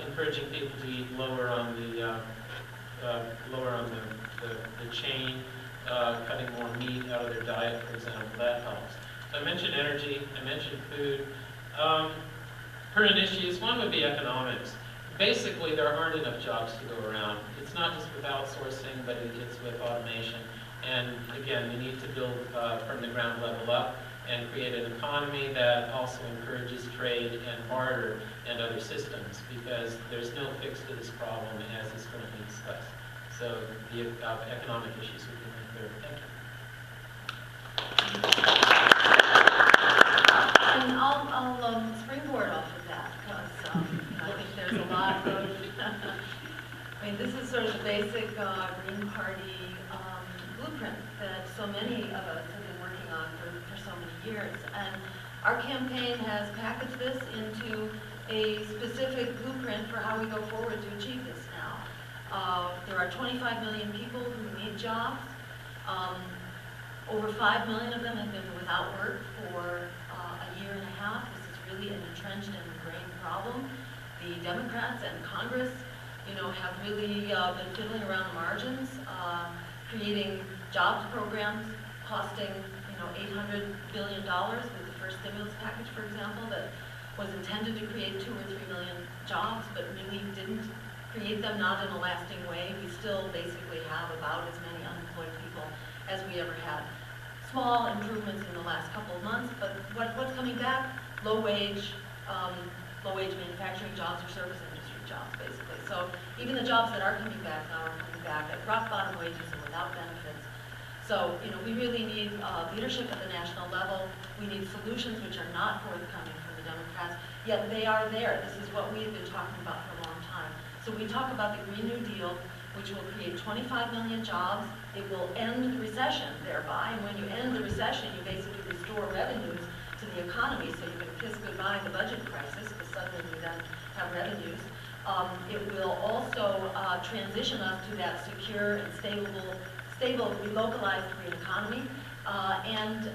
encouraging people to eat lower on the chain, cutting more meat out of their diet, for example, that helps. So I mentioned energy, I mentioned food. Current issues, one would be economics. Basically, there aren't enough jobs to go around. It's not just with outsourcing, but it's with automation. And again, we need to build from the ground level up and create an economy that also encourages trade and barter and other systems, because there's no fix to this problem as is currently discussed. So the economic issues would be my third. Thank you. And I'll springboard off of that, because I think there's a lot of, I mean, this is sort of the basic Green Party blueprint that so many of us have been working on for so many years. And our campaign has packaged this into a specific blueprint for how we go forward to achieve this now. There are 25 million people who need jobs. Over 5 million of them have been without work for a year and a half. This is really an entrenched and ingrained problem. The Democrats and Congress, you know, have really been fiddling around the margins, creating jobs programs costing, you know, $800 billion with the first stimulus package, for example, that was intended to create 2 or 3 million jobs, but really didn't create them, not in a lasting way. We still basically have about as many unemployed people as we ever had. Small improvements in the last couple of months, but what's coming back? Low-wage manufacturing jobs or service industry jobs, basically. So even the jobs that are coming back now are coming back at rock-bottom wages and without benefits. So, you know, we really need leadership at the national level. We need solutions which are not forthcoming from the Democrats, yet they are there. This is what we have been talking about for a long time. So we talk about the Green New Deal, which will create 25 million jobs. It will end the recession thereby. And when you end the recession, you basically restore revenues to the economy, so you can kiss goodbye the budget crisis, because suddenly we then have revenues. It will also transition us to that secure and stable, relocalized green economy. And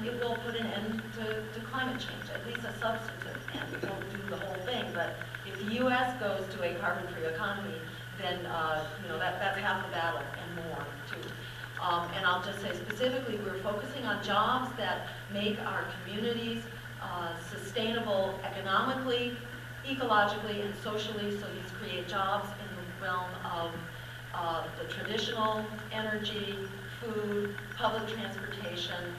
it will put an end to climate change, at least a substantive end. It won't do the whole thing, but if the U.S. goes to a carbon-free economy, then you know, that's half the battle and more, too. And I'll just say specifically, we're focusing on jobs that make our communities sustainable economically, ecologically, and socially. So these create jobs in the realm of the traditional energy, food, public transportation,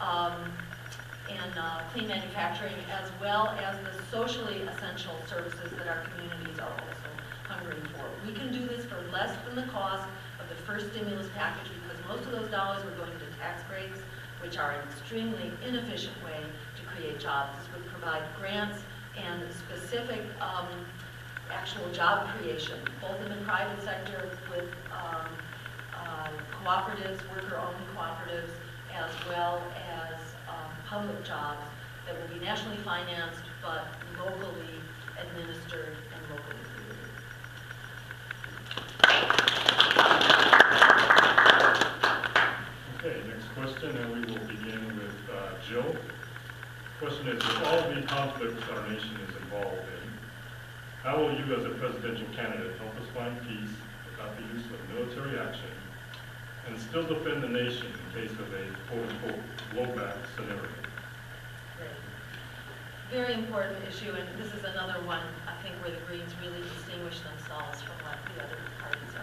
and clean manufacturing, as well as the socially essential services that our communities are also hungering for. We can do this for less than the cost of the first stimulus package, because most of those dollars were going to tax breaks, which are an extremely inefficient way to create jobs. This would provide grants and specific actual job creation, both in the private sector with cooperatives, worker-owned cooperatives, as well as public jobs that will be nationally financed but locally administered and locally created. Okay, next question, and we will begin with Jill. Question is, with all the conflicts our nation is involved in, how will you as a presidential candidate help us find peace without the use of military action and still defend the nation in case of a quote-unquote blowback scenario? very important issue, and this is another one, I think, where the Greens really distinguish themselves from what the other parties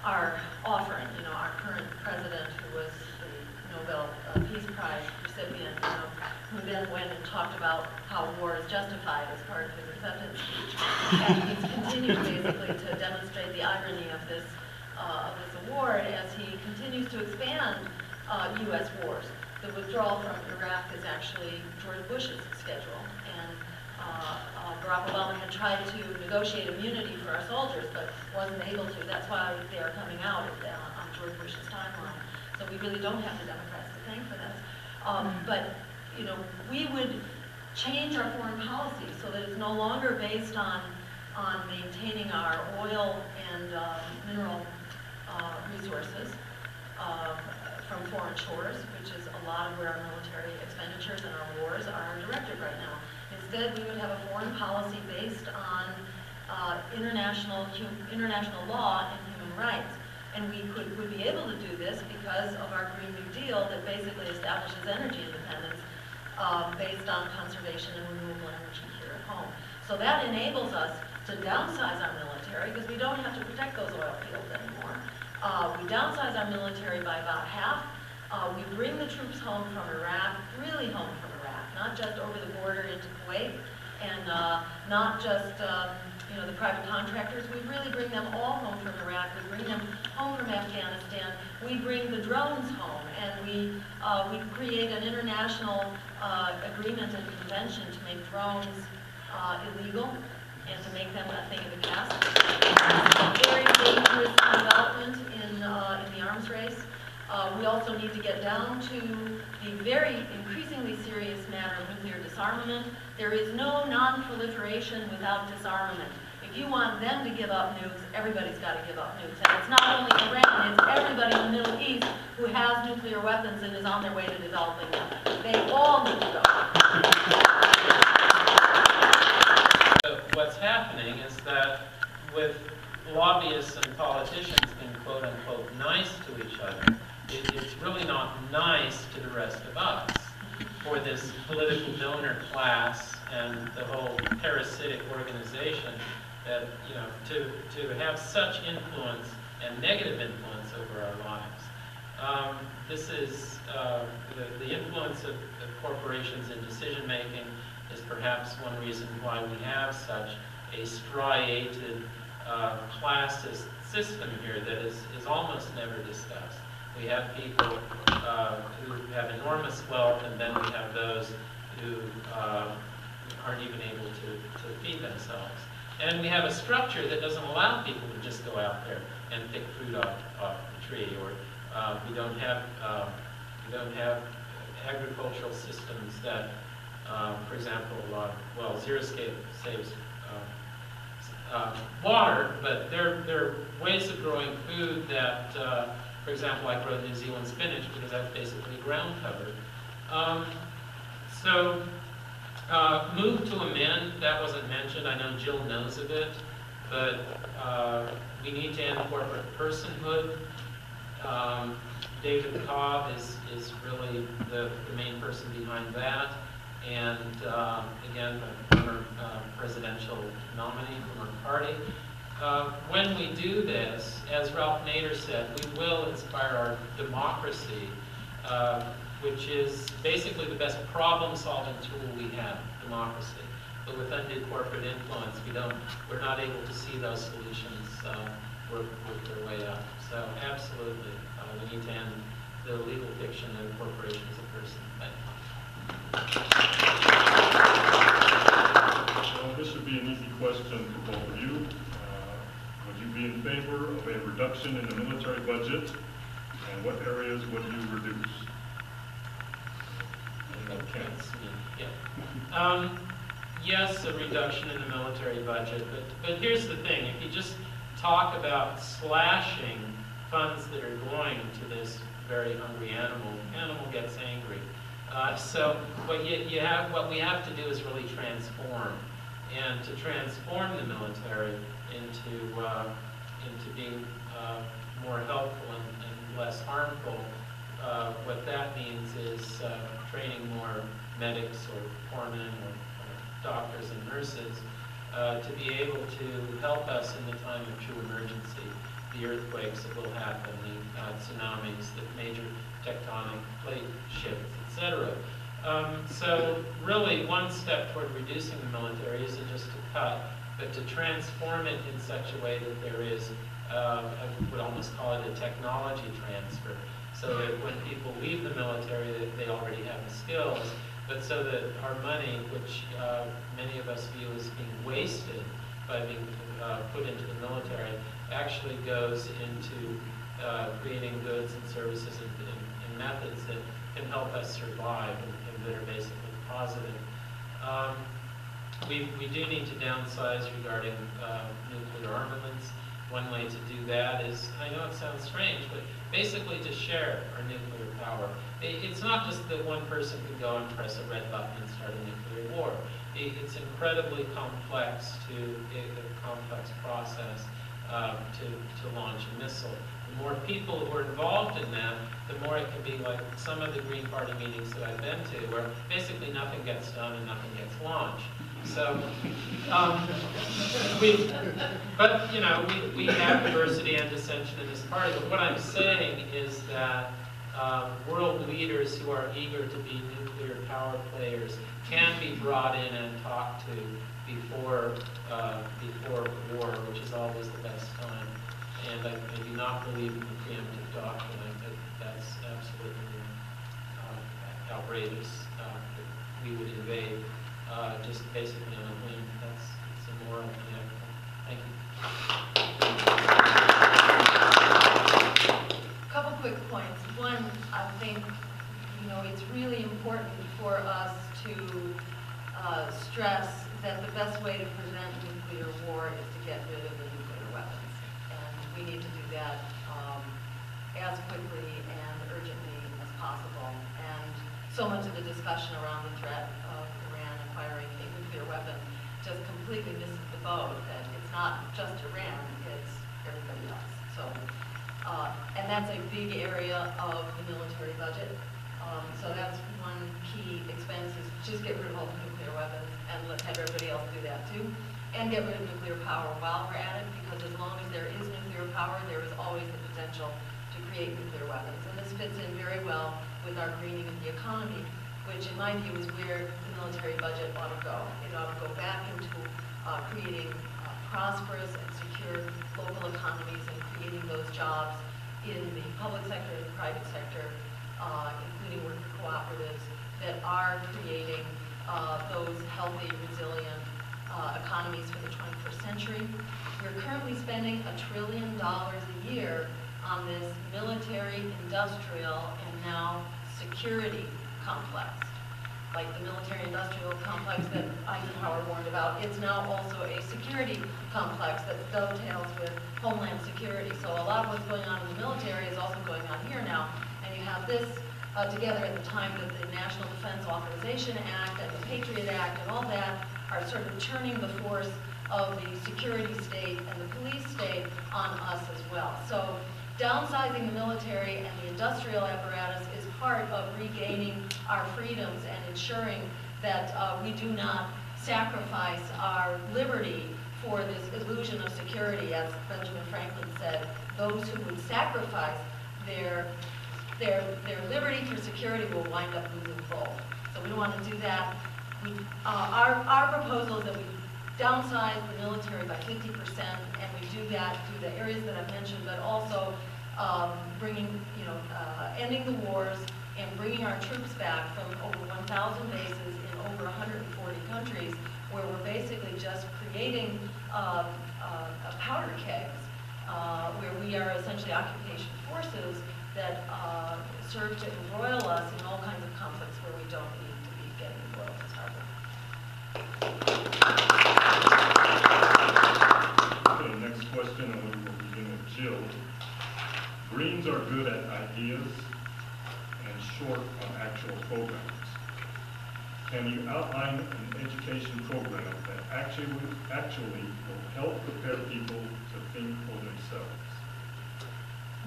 are offering. You know, our current president, who was the Nobel Peace Prize recipient, you know, who then went and talked about how war is justified as part of his acceptance speech. And he's continued basically to demonstrate the irony of this award as he continues to expand U.S. wars. The withdrawal from Iraq is actually George Bush's schedule, and Barack Obama had tried to negotiate immunity for our soldiers, but wasn't able to. That's why they are coming out on George Bush's timeline. So we really don't have the Democrats to thank for this. But you know, we would change our foreign policy so that it's no longer based on maintaining our oil and mineral resources from foreign shores, which is a lot of where our military expenditures and our wars are directed right now. Instead, we would have a foreign policy based on international law and human rights. And we would be able to do this because of our Green New Deal that basically establishes energy independence based on conservation and renewable energy here at home. So that enables us to downsize our military because we don't have to protect those oil fields anymore. We downsize our military by about half. We bring the troops home from Iraq, really home from Iraq, not just over the border into Kuwait, and not just you know, the private contractors. We really bring them all home from Iraq. We bring them home from Afghanistan. We bring the drones home, and we create an international agreement and convention to make drones illegal and to make them a thing of the past. It's a very dangerous development in the arms race. We also need to get down to the very increasingly serious matter of nuclear disarmament. There is no non-proliferation without disarmament. If you want them to give up nukes, everybody's got to give up nukes. And it's not only Iran, it's everybody in the Middle East who has nuclear weapons and is on their way to developing them. They all need to go. What's happening is that with lobbyists and politicians being quote-unquote nice to each other, it's really not nice to the rest of us for this political donor class and the whole parasitic organization that, you know, to have such influence and negative influence over our lives. This is the influence of corporations in decision making is perhaps one reason why we have such a striated classist system here that is almost never discussed. We have people who have enormous wealth, and then we have those who aren't even able to feed themselves. And we have a structure that doesn't allow people to just go out there and pick fruit off the tree, or we don't have agricultural systems that, for example, Xeriscape saves water, but there are ways of growing food that, for example, I grow New Zealand spinach because that's basically ground cover. Move to amend, that wasn't mentioned. I know Jill knows of it, but we need to end corporate personhood. David Cobb is really the main person behind that. And again, the former presidential nominee from our party. When we do this, as Ralph Nader said, we will inspire our democracy, which is basically the best problem-solving tool we have, democracy. But with undue corporate influence, we're not able to see those solutions work their way up. So absolutely, we need to end the legal fiction of corporations a person. Well, this should be an easy question for both of you. Would you be in favor of a reduction in the military budget, and what areas would you reduce? Yes, a reduction in the military budget, but here's the thing. If you just talk about slashing funds that are going to this very hungry animal gets angry. So what we have to do is really transform, and to transform the military into being more helpful and less harmful. What that means is training more medics or corpsmen or doctors and nurses to be able to help us in the time of true emergency, the earthquakes that will happen, the tsunamis, the major tectonic plate shifts, etc. So really, one step toward reducing the military isn't just to cut, but to transform it in such a way that there is, I would almost call it a technology transfer, so that when people leave the military, that they already have the skills, but so that our money, which many of us view as being wasted by being put into the military, actually goes into creating goods and services and methods that can help us survive and that are basically positive. We do need to downsize regarding nuclear armaments. One way to do that is, I know it sounds strange, but basically to share our nuclear power. It's not just that one person can go and press a red button and start a nuclear war. It's incredibly complex a complex process to launch a missile. The more people who are involved in that, the more it can be like some of the Green Party meetings that I've been to, where basically nothing gets done and nothing gets launched. So, but you know, we have diversity and dissension in this party. But what I'm saying is that world leaders who are eager to be nuclear power players can be brought in and talked to before war, which is always the best time. And I do not believe in the preemptive doctrine. I think that's absolutely outrageous. That we would invade just basically on a whim. It's immoral and unethical. Thank you. A couple quick points. One, I think, it's really important for us to stress that the best way to prevent nuclear war is to get rid of the nuclear weapons. And we need to do that as quickly and urgently as possible. And so much of the discussion around the threat of Iran acquiring a nuclear weapon just completely misses the boat that it's not just Iran, it's everybody else. So, and that's a big area of the military budget. So that's one key expense is just get rid of all the nuclear weapons and let have everybody else do that too. And get rid of nuclear power while we're at it, because as long as there is nuclear power, there is always the potential to create nuclear weapons. And this fits in very well with our greening of the economy, which in my view is where the military budget ought to go. It ought to go back into creating prosperous and secure local economies and creating those jobs in the public sector and the private sector, including worker cooperatives that are creating those healthy, resilient economies for the 21st century. We're currently spending $1 trillion a year on this military, industrial, and now security complex. Like the military-industrial complex that Eisenhower warned about, it's now also a security complex that dovetails with homeland security. So a lot of what's going on in the military is also going on here now, and you have this together at the time that the National Defense Authorization Act and the Patriot Act and all that are sort of turning the force of the security state and the police state on us as well. So downsizing the military and the industrial apparatus is part of regaining our freedoms and ensuring that we do not sacrifice our liberty for this illusion of security. As Benjamin Franklin said, those who would sacrifice their liberty for security will wind up losing both. So we don't want to do that. Our proposal is that we downsize the military by 50%, and we do that through the areas that I've mentioned, but also ending the wars and bringing our troops back from over 1,000 bases in over 140 countries, where we're basically just creating powder kegs, where we are essentially occupation forces that serve to embroil us in all kinds of conflicts where we don't need to be getting embroiled to start with. Okay, next question, and we will begin with Jill. Greens are good at ideas and short on actual programs. Can you outline an education program that actually will help prepare people to think for themselves?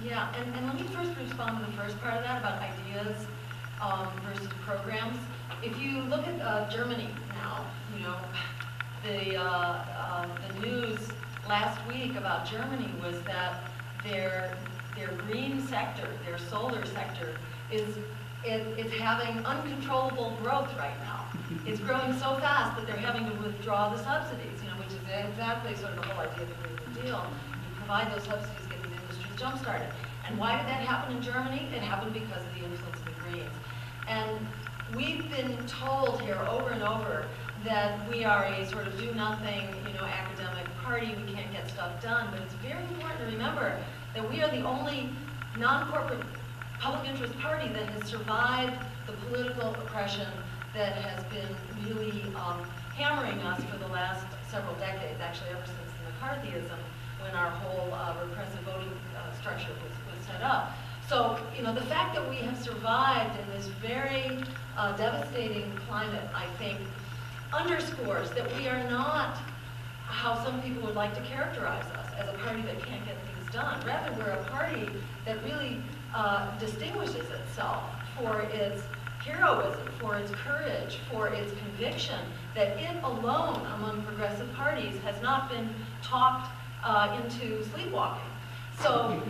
Yeah, and let me first respond to the first part of that about ideas versus programs. If you look at Germany now, you know, the news last week about Germany was that their green sector, their solar sector, it's having uncontrollable growth right now. It's growing so fast that they're having to withdraw the subsidies, you know, which is exactly sort of the whole idea of the Green New Deal. You provide those subsidies, get these industries jump-started. And why did that happen in Germany? It happened because of the influence of the Greens. And we've been told here over and over that we are a sort of do-nothing, you know, academic party. We can't get stuff done. But it's very important to remember that we are the only non-corporate public interest party that has survived the political oppression that has been really hammering us for the last several decades, actually ever since McCarthyism, when our whole repressive voting structure was set up. So, you know, the fact that we have survived in this very devastating climate, I think, underscores that we are not how some people would like to characterize us, as a party that can't get things done. Rather, we're a party that really distinguishes itself for its heroism, for its courage, for its conviction that it alone among progressive parties has not been talked into sleepwalking. So,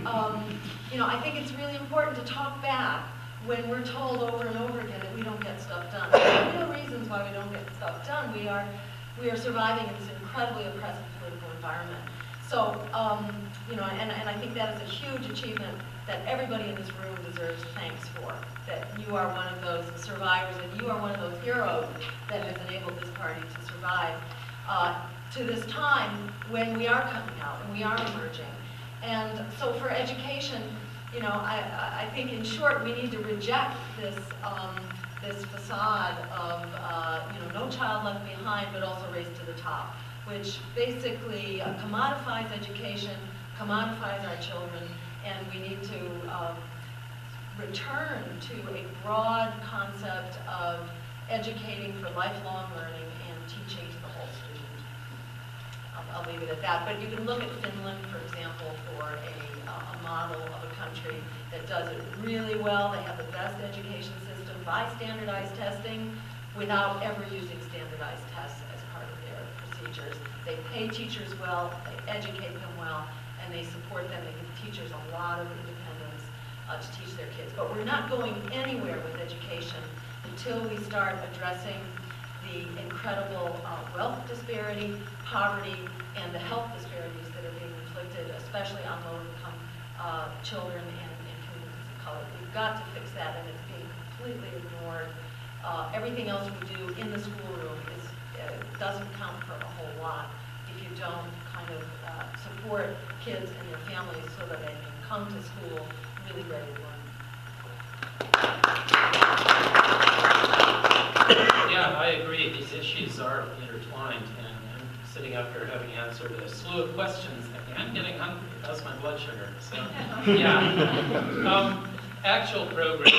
you know, I think it's really important to talk back when we're told over and over again that we don't get stuff done. There are real reasons why we don't get stuff done. We are surviving in this incredibly oppressive political environment. So, you know, and I think that is a huge achievement that everybody in this room deserves thanks for. That you are one of those survivors, and you are one of those heroes that has enabled this party to survive to this time when we are coming out and we are emerging. And so for education, you know, I think in short we need to reject this this facade of you know, no child left behind, but also race to the top, which basically commodifies education, commodifies our children, and we need to return to a broad concept of educating for lifelong learning and teaching to the whole student. I'll leave it at that. But you can look at Finland, for example, for a model of a country that does it really well. They have the best education system by standardized testing without ever using standardized tests as part of their procedures. They pay teachers well, they educate them well, and they support them. They give teachers a lot of independence to teach their kids. But we're not going anywhere with education until we start addressing the incredible wealth disparity, poverty, and the health disparities that are being inflicted, especially on low-income children and communities of color. We've got to fix that, and it's being completely ignored. Everything else we do in the schoolroom doesn't count for a whole lot if you don't kind of support kids and their families so that they can come to school really ready to learn. Yeah, I agree. These issues are intertwined, and I'm sitting up here having answered a slew of questions. I'm getting hungry. That's my blood sugar. So, yeah. Actual programs,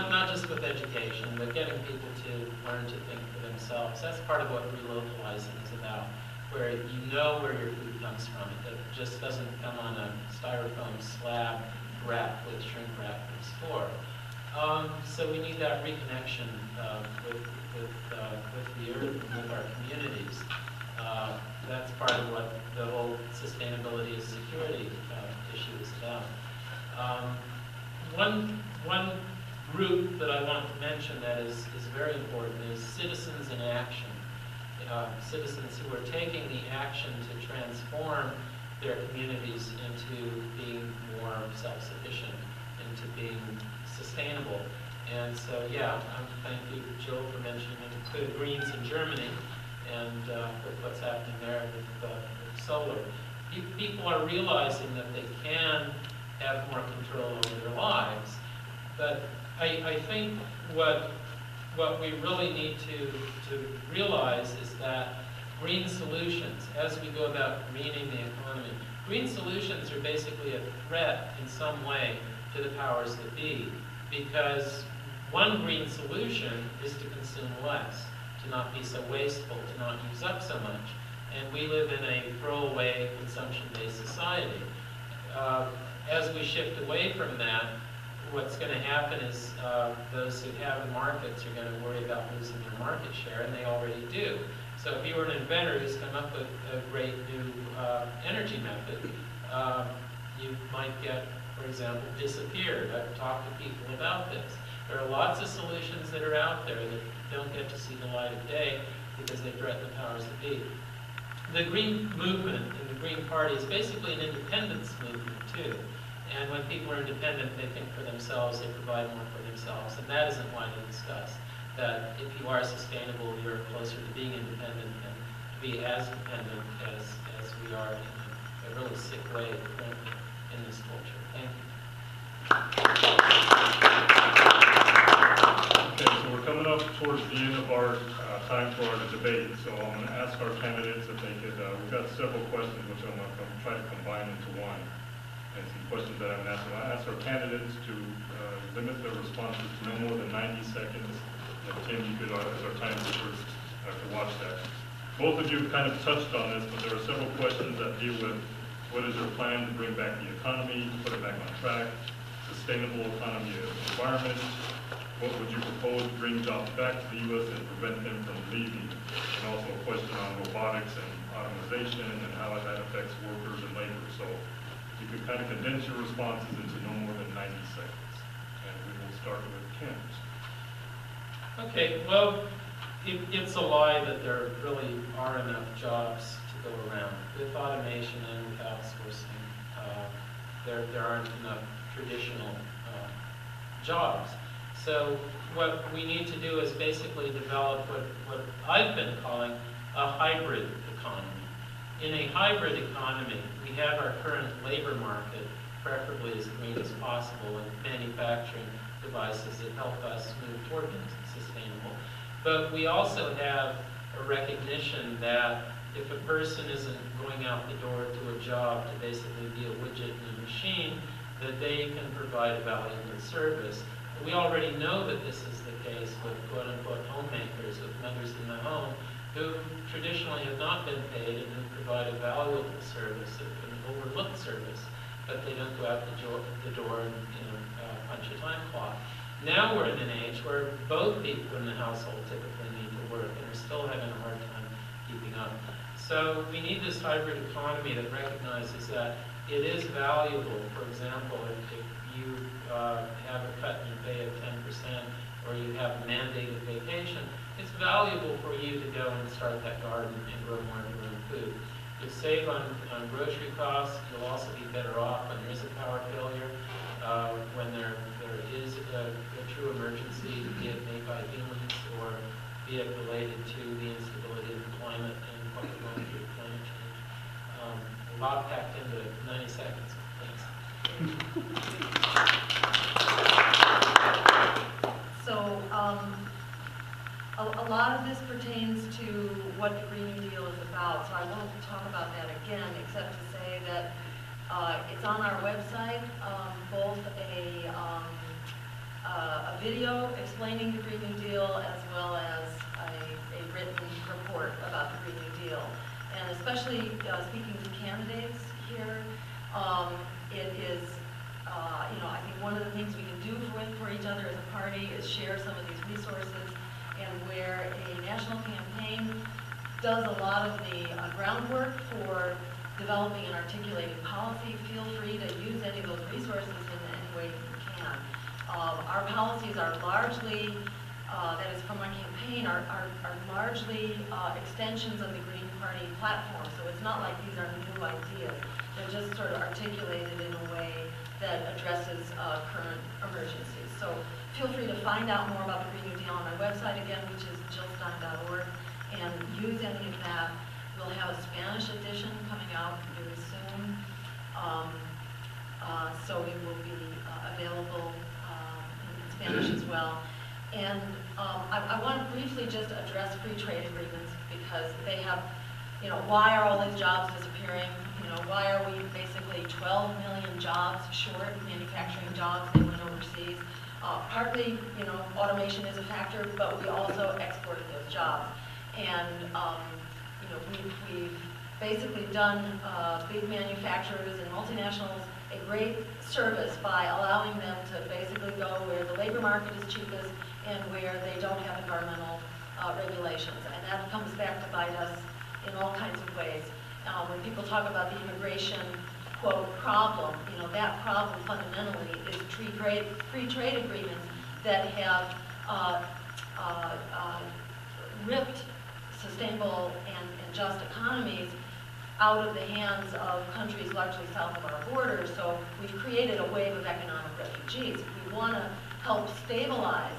not just with education, but getting people to learn to think for themselves. That's part of what relocalizing is about, where you know where your food comes from. It just doesn't come on a styrofoam slab wrapped with shrink wrap from the store. So we need that reconnection with the earth and with our communities. That's part of what the whole sustainability and security issue is about. One group that I want to mention that is very important is citizens in action. Citizens who are taking the action to transform their communities into being more self-sufficient, into being sustainable. And so, yeah, thank you, Jill, for mentioning the Greens in Germany and with what's happening there with solar. People are realizing that they can have more control over their lives. But I think what we really need to realize is that green solutions, as we go about greening the economy, green solutions are basically a threat in some way to the powers that be, because one green solution is to consume less, to not be so wasteful, to not use up so much. And we live in a throwaway, consumption-based society. As we shift away from that, what's going to happen is those who have the markets are going to worry about losing their market share, and they already do. So if you were an inventor who's come up with a great new energy method, you might get, for example, disappeared. I've talked to people about this. There are lots of solutions that are out there that don't get to see the light of day because they threaten the powers that be. The Green movement and the Green Party is basically an independence movement too. And when people are independent, they think for themselves, they provide more for themselves. And that isn't widely discussed. That if you are sustainable, you're closer to being independent and to be as dependent as we are in a really sick way currently in this culture. Thank you. Okay, so we're coming up towards the end of our time for our debate. So I'm going to ask our candidates if they could, we've got several questions which I'm going to try to combine into one. And some questions that I'm asking. I ask our candidates to limit their responses to no more than 90 seconds. And Tim, you could, as our timekeepers, to watch that. Both of you kind of touched on this, but there are several questions that deal with what is your plan to bring back the economy, to put it back on track, sustainable economy and environment. What would you propose to bring jobs back to the U.S. and prevent them from leaving? And also a question on robotics and automation and how that affects workers and labor. So you could kind of condense your responses into no more than 90 seconds. And we will start with Ken. Okay, well, it's a lie that there really are enough jobs to go around. With automation and with outsourcing, there aren't enough traditional jobs. So what we need to do is basically develop what I've been calling a hybrid economy. In a hybrid economy, we have our current labor market, preferably as green as possible, and manufacturing devices that help us move toward being sustainable. But we also have a recognition that if a person isn't going out the door to a job to basically be a widget in a machine, that they can provide a valuable service. We already know that this is the case with quote-unquote homemakers, with mothers in the home, who traditionally have not been paid and who provide a valuable service, an overlooked service, but they don't go out the door and punch a time clock. Now we're in an age where both people in the household typically need to work and are still having a hard time keeping up. So we need this hybrid economy that recognizes that it is valuable. For example, if you have a cut in your pay of 10% or you have mandated vacation, it's valuable for you to go and start that garden and grow more of your own food. You'll save on grocery costs. You'll also be better off when there is a power failure, when there is a true emergency, be it made by humans or be it related to the instability of employment and what we're going through with climate change. A lot packed into 90 seconds. Thanks. So a lot of this pertains to what the Green New Deal is about, so I won't talk about that again, except to say that it's on our website, both a video explaining the Green New Deal as well as a written report about the Green New Deal. And especially speaking to candidates here, it is, I think one of the things we can do for each other as a party is share some of these resources, and where a national campaign does a lot of the groundwork for developing and articulating policy, feel free to use any of those resources in any way you can. Our policies are largely, that is from our campaign, are largely extensions of the Green Party platform. So it's not like these are new ideas. They're just sort of articulated in a way that addresses current emergencies. So feel free to find out more about the Green New Deal on my website again, which is jillstein.org, and use any of that. We'll have a Spanish edition coming out very soon. So it will be available in Spanish as well. And I want to briefly just address free trade agreements, because they have, why are all these jobs disappearing? Why are we basically 12 million jobs short, manufacturing jobs that went overseas? Partly, automation is a factor, but we also exported those jobs. And, we've basically done big manufacturers and multinationals a great service by allowing them to basically go where the labor market is cheapest and where they don't have environmental regulations, and that comes back to bite us in all kinds of ways. When people talk about the immigration, quote, problem, you know, that problem fundamentally is free trade agreements that have ripped sustainable and just economies out of the hands of countries largely south of our border. So we've created a wave of economic refugees. If we want to help stabilize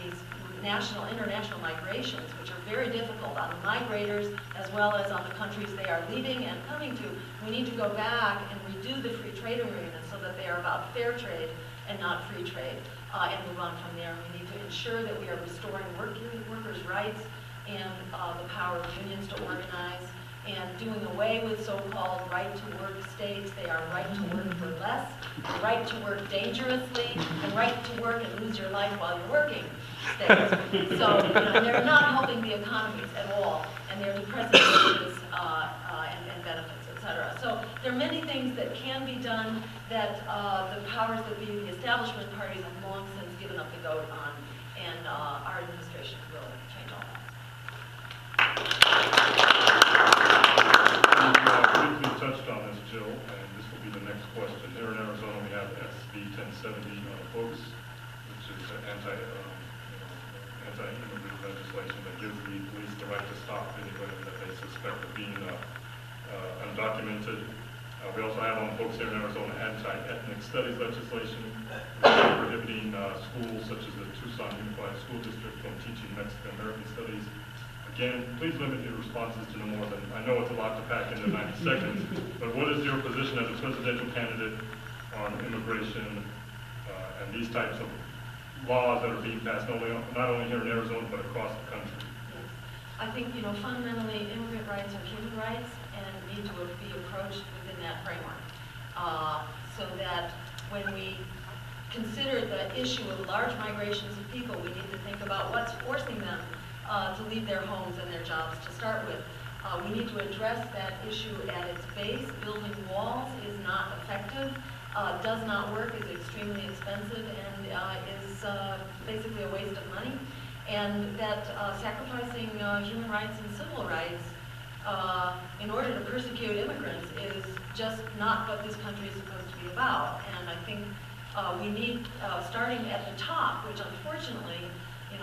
these international migrations, which are very difficult on the migrators as well as on the countries they are leaving and coming to, we need to go back and redo the free trade agreements so that they are about fair trade and not free trade, and move on from there. We need to ensure that we are restoring workers' rights and the power of unions to organize, and doing away with so-called right-to-work states. They are right to work for less, right to work dangerously, and right to work and lose your life while you're working states. So they're not helping the economies at all, and they're depressing wages and benefits, etc. So there are many things that can be done that the powers that be, the establishment parties, have long since given up the ghost on, and our administration will change all that. You briefly touched on this, Jill, and this will be the next question. Here in Arizona, we have SB 1070 on the books, which is anti-immigrant legislation that gives the police the right to stop anybody that they suspect of being undocumented. We also have on the books here in Arizona anti-ethnic studies legislation, prohibiting schools such as the Tucson Unified School District from teaching Mexican American studies. Again, please limit your responses to no more than, I know it's a lot to pack into 90 seconds, but what is your position as a presidential candidate on immigration and these types of laws that are being passed not only here in Arizona, but across the country? Yes. I think, fundamentally, immigrant rights are human rights and need to be approached within that framework. So that when we consider the issue of large migrations of people, we need to think about what's forcing them to leave their homes and their jobs to start with. We need to address that issue at its base. Building walls is not effective, does not work, is extremely expensive, and is basically a waste of money. And that sacrificing human rights and civil rights in order to persecute immigrants is just not what this country is supposed to be about. And I think we need, starting at the top, which unfortunately,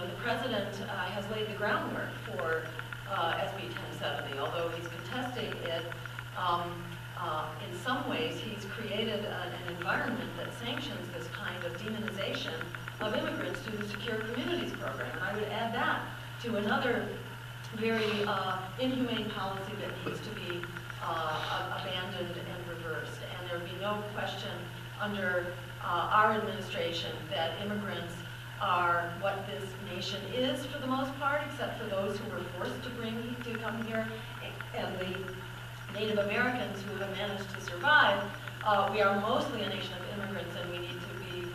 the president has laid the groundwork for SB 1070, although he's contesting it. In some ways, he's created an environment that sanctions this kind of demonization of immigrants through the Secure Communities program. And I would add that to another very inhumane policy that needs to be abandoned and reversed. And there would be no question under our administration that immigrants are what this nation is for the most part, except for those who were forced to come here, and the Native Americans who have managed to survive. We are mostly a nation of immigrants, and we need to be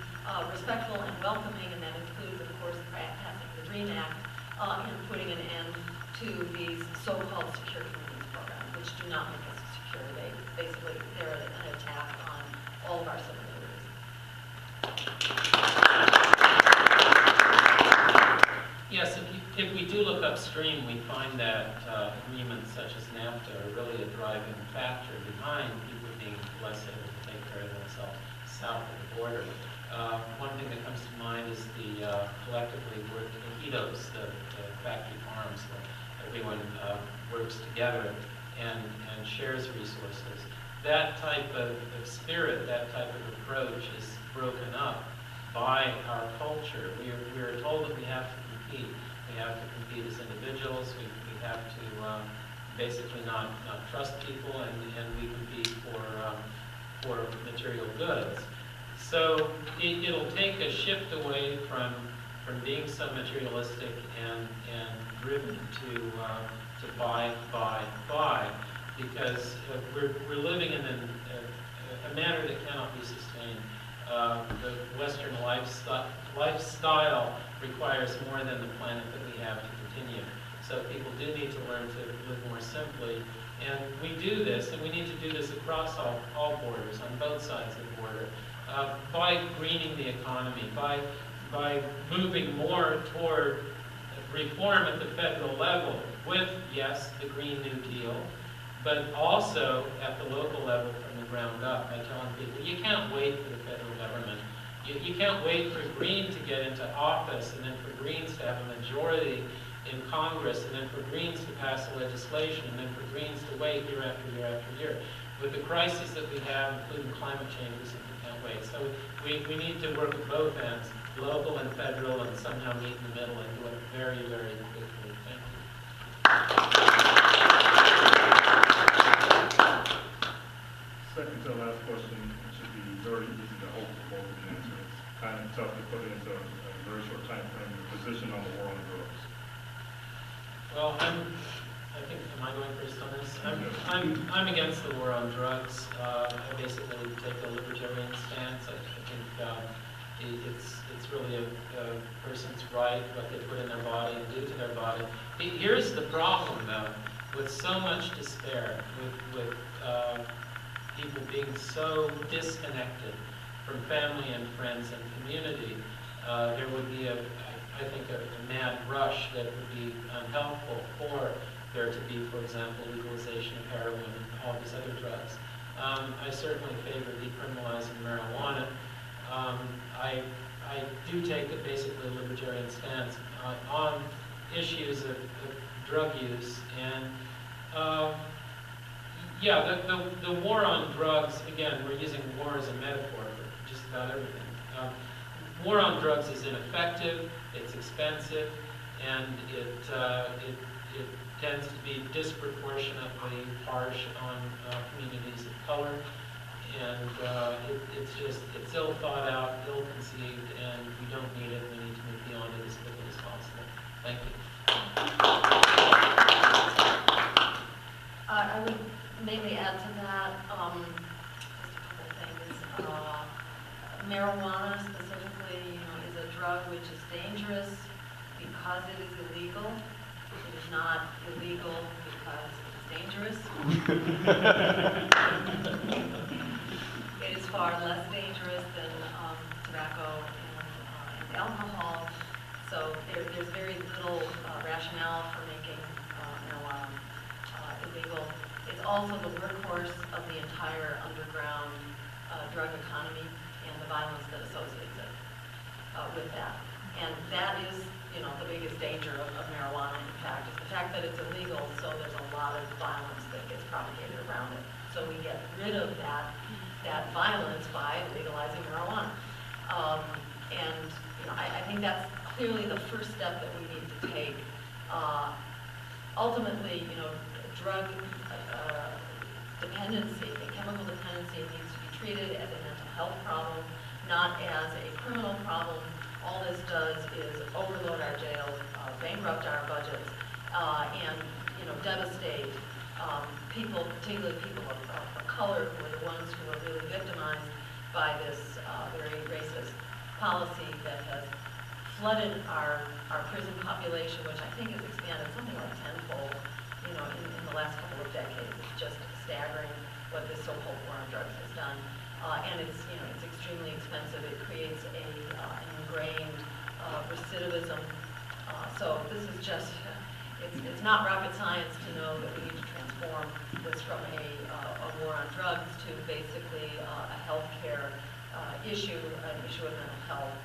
respectful and welcoming, and that includes, of course, passing the DREAM Act and putting an end to these so-called secure communities programs, which do not make us secure. They're an attack on all of our civil liberties. Yes, if we do look upstream, we find that agreements such as NAFTA are really a driving factor behind people being less able to take care of themselves south of the border. One thing that comes to mind is the collectively working EDOs, the factory farms, where everyone works together and shares resources. That type of spirit, that type of approach is broken up by our culture. We are told that we have to compete. We have to compete as individuals. We have to basically not trust people, and we compete for material goods. So it'll take a shift away from being so materialistic and driven to buy, because we're living in a manner that cannot be sustained. The Western lifestyle requires more than the planet that we have to continue. So people do need to learn to live more simply. And we do this, and we need to do this across all borders, on both sides of the border, by greening the economy, by moving more toward reform at the federal level with, yes, the Green New Deal, but also at the local level from the ground up by telling people you can't wait for the federal government. You can't wait for Green to get into office and then for Greens to have a majority in Congress and then for Greens to pass the legislation and then for Greens to wait year after year after year. With the crises that we have, including climate change, we simply can't wait. So we need to work at both ends, local and federal, and somehow meet in the middle and do it very, very quickly. Thank you. Second to the last question, it should be very easy to hope for both of the answers. It's kind of tough to put into a very short time frame your position on the war on drugs. Well, I think, am I going first on this? I'm against the war on drugs. I basically take a libertarian stance. I think it's really a person's right, what they put in their body and do to their body. Here's the problem, though, with so much despair, with people being so disconnected from family and friends and community, there would be I think a mad rush that would be unhelpful for there to be, for example, legalization of heroin and all these other drugs. I certainly favor decriminalizing marijuana. I do take basically a libertarian stance on issues of drug use. And yeah, the war on drugs, again, we're using war as a metaphor for just about everything. War on drugs is ineffective, it's expensive, and it tends to be disproportionately harsh on communities of color. And it's ill thought out, ill conceived, and we don't need it. We need to move beyond it as quickly as possible. Thank you. I would maybe add to that just a couple of things. Marijuana specifically, is a drug which is dangerous because it is illegal. It is not illegal because it's dangerous. It is far less dangerous than tobacco and alcohol. So there's very little rationale for making marijuana illegal. It's also the workhorse of the entire underground drug economy and the violence that associates it with that. And that is, the biggest danger of marijuana, in fact, is the fact that it's illegal, so there's a lot of violence that gets propagated around it. So we get rid of that violence by legalizing marijuana. And I think that's clearly the first step that we need to take. Ultimately, drug dependency, chemical dependency needs to be treated as a mental health problem, not as a criminal problem. All this does is overload our jails, bankrupt our budgets, and devastate people, particularly people of color, who are the ones who are really victimized by this very racist policy that has flooded our prison population, which I think has expanded something like tenfold, in the last couple of decades. It's just staggering what this so-called war on drugs has done. And it's extremely expensive. It creates an ingrained recidivism. So this is just, it's not rocket science to know that we need to transform this from a war on drugs to basically a healthcare issue, an issue of mental health,